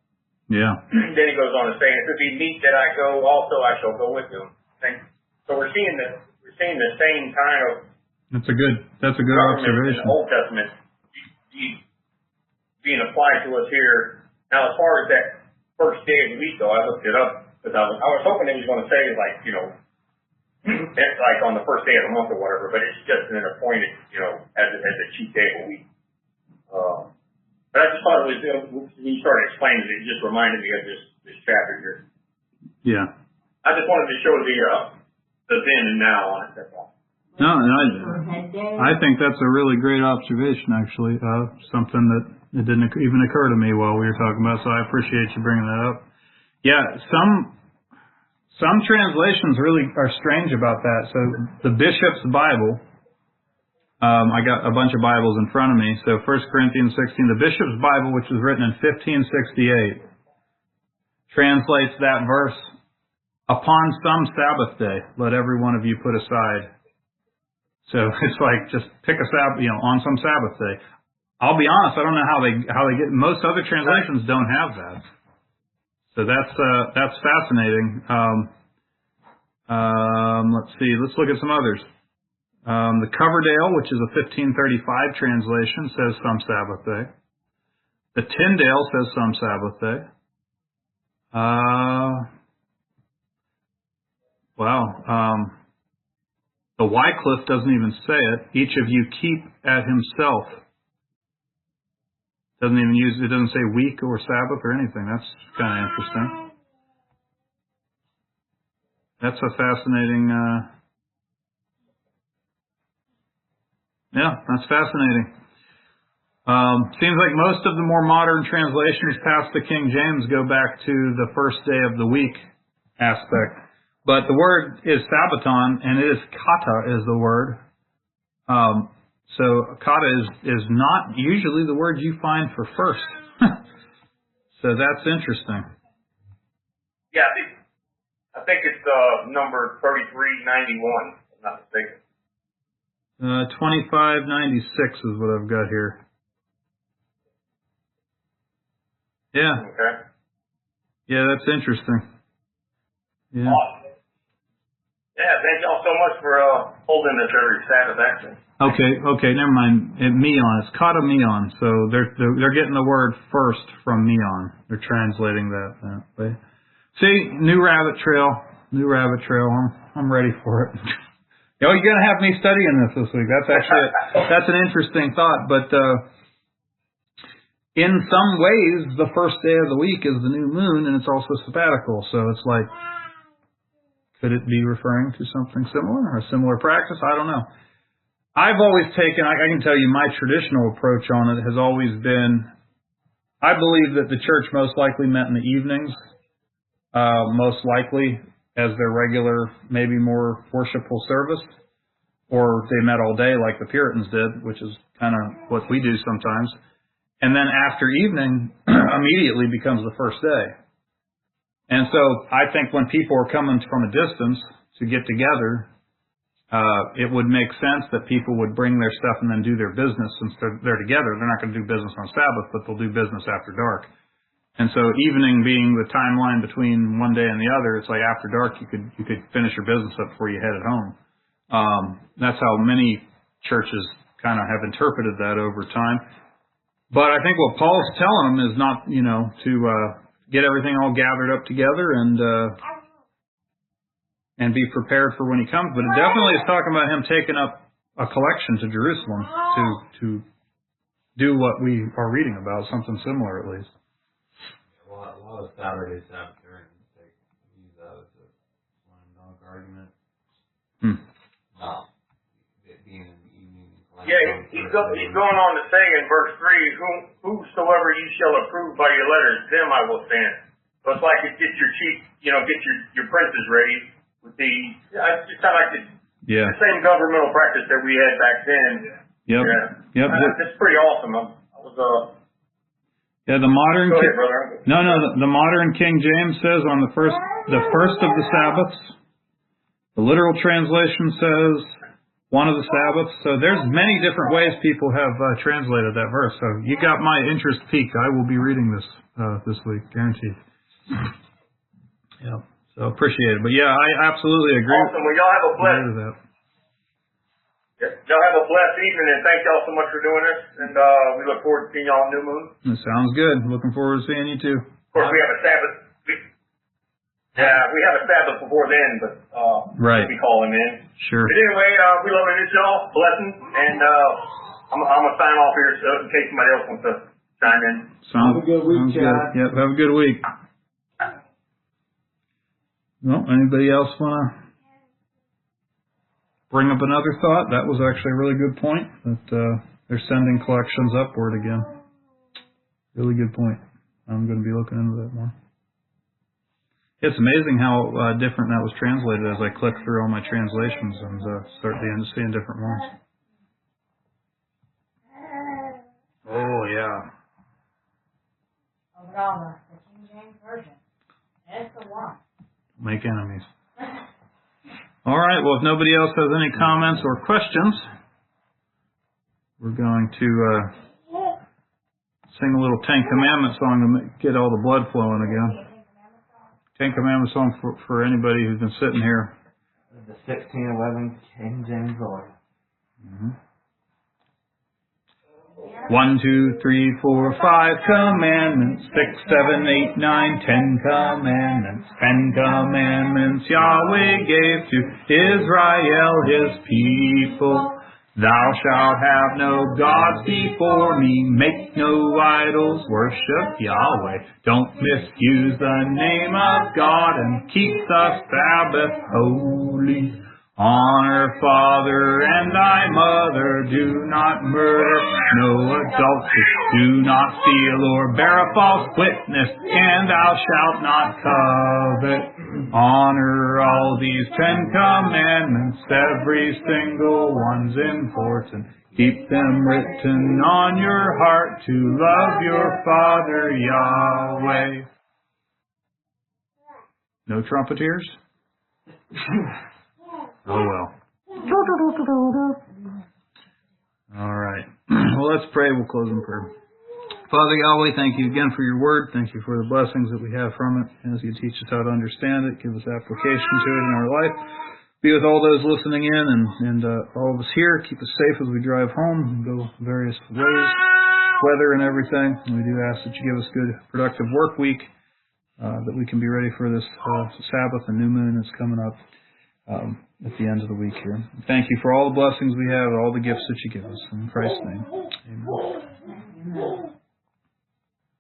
Yeah. Then he goes on to say, if it be meet that I go, also I shall go with them. So we're seeing the same kind of. That's a good observation. In the Old Testament being applied to us here. Now, as far as that first day of the week, though, I looked it up because I was hoping he was going to say it's like on the first day of the month or whatever, but it's just an appointed, as a chief day of the week. But I just thought it was, when you started explaining it, it just reminded me of this chapter here. Yeah. I just wanted to show the then and now on it, that's all. No, I think that's a really great observation, actually. Something that it didn't even occur to me while we were talking about, so I appreciate you bringing that up. Yeah, some translations really are strange about that. So the Bishop's Bible, I got a bunch of Bibles in front of me. So 1 Corinthians 16, the Bishop's Bible, which was written in 1568, translates that verse, upon some Sabbath day, let every one of you put aside. So it's like, just pick a Sabbath, on some Sabbath day. I'll be honest, I don't know how they get, most other translations don't have that. So that's fascinating. Let's see, let's look at some others. The Coverdale, which is a 1535 translation, says some Sabbath day. The Tyndale says some Sabbath day. Wow. The Wycliffe doesn't even say it. Each of you keep at himself It doesn't say week or Sabbath or anything. That's kind of interesting. That's a fascinating, that's fascinating. Seems like most of the more modern translations past the King James go back to the first day of the week aspect. But the word is Sabbaton, and it is kata is the word. So kata is not usually the word you find for first. So that's interesting. Yeah, I think it's number 3391, if I'm not mistaken. 2596 is what I've got here. Yeah. Okay. Yeah, that's interesting. Yeah. Awesome. Yeah, thank y'all so much for holding this every Sabbath action. Okay, never mind. Meon, it's kata meon, so they're getting the word first from meon. They're translating that way. See, new rabbit trail. I'm ready for it. You're gonna have me studying this week. That's actually that's an interesting thought, but. In some ways, the first day of the week is the new moon, and it's also sabbatical. So it's like, could it be referring to something similar or a similar practice? I don't know. I've always taken, I can tell you, my traditional approach on it has always been, I believe that the church most likely met in the evenings, most likely as their regular, maybe more worshipful service, or they met all day like the Puritans did, which is kind of what we do sometimes. And then after evening, immediately becomes the first day. And so I think when people are coming from a distance to get together, it would make sense that people would bring their stuff and then do their business since they're together. They're not going to do business on Sabbath, but they'll do business after dark. And so evening being the timeline between one day and the other, it's like after dark you could finish your business up before you headed home. That's how many churches kind of have interpreted that over time. But I think what Paul's telling them is not, to get everything all gathered up together and be prepared for when he comes. But it definitely is talking about him taking up a collection to Jerusalem to do what we are reading about, something similar at least. Well, a lot of Saturday Sabbatarians use that as a slam dunk argument. No. It being in the evening. Yeah, he's going on to say in verse 3, whosoever you shall approve by your letters, them I will send. So it's like get your chief, get your princes ready with it's just kind of like the same governmental practice that we had back then. Yep. Yeah. Yep. It's pretty awesome. The modern. Go ahead, brother. The modern King James says on the first of the Sabbaths. The literal translation says one of the Sabbaths. So there's many different ways people have translated that verse. So you got my interest piqued. I will be reading this week, guaranteed. Yeah. So appreciate it. But yeah, I absolutely agree. Awesome. Well, y'all have a blessed. That. Y'all have a blessed evening, and thank y'all so much for doing this. And we look forward to seeing y'all on New Moon. That sounds good. Looking forward to seeing you too. Of course, we have a Sabbath. We have a Sabbath before then, but right. We'll be calling in. Sure. But anyway, we love it, y'all. Blessings, and I'm gonna sign off here in case somebody else wants to chime in. Have a good week, Chad. Yep. Have a good week. Well, anybody else want to bring up another thought? That was actually a really good point. That they're sending collections upward again. Really good point. I'm going to be looking into that more. It's amazing how different that was translated as I click through all my translations and start seeing different ones. Oh, yeah. Overall, the King James Version. That's the one. Make enemies. All right. Well, if nobody else has any comments or questions, we're going to sing a little Ten Commandments song to get all the blood flowing again. Ten Commandments song for anybody who's been sitting here. The 1611 King James Version. Mm-hmm. 1, 2, 3, 4, 5 commandments. 6, 7, 8, 9, 10 commandments. 10 commandments Yahweh gave to Israel, his people. Thou shalt have no gods before me, make no idols, worship Yahweh. Don't misuse the name of God and keep the Sabbath holy. Honor father and thy mother, do not murder, no adultery, do not steal or bear a false witness, and thou shalt not covet. Honor all these 10 commandments, every single one's important. Keep them written on your heart to love your Father Yahweh. No trumpeteers? Oh well. All right. Well, let's pray. We'll close in prayer. Father Yahweh, thank you again for your word. Thank you for the blessings that we have from it. As you teach us how to understand it, give us application to it in our life. Be with all those listening in and all of us here. Keep us safe as we drive home and go various ways, weather and everything. And we do ask that you give us good, productive work week, that we can be ready for this Sabbath and new moon that's coming up at the end of the week here. Thank you for all the blessings we have, all the gifts that you give us. In Christ's name, amen.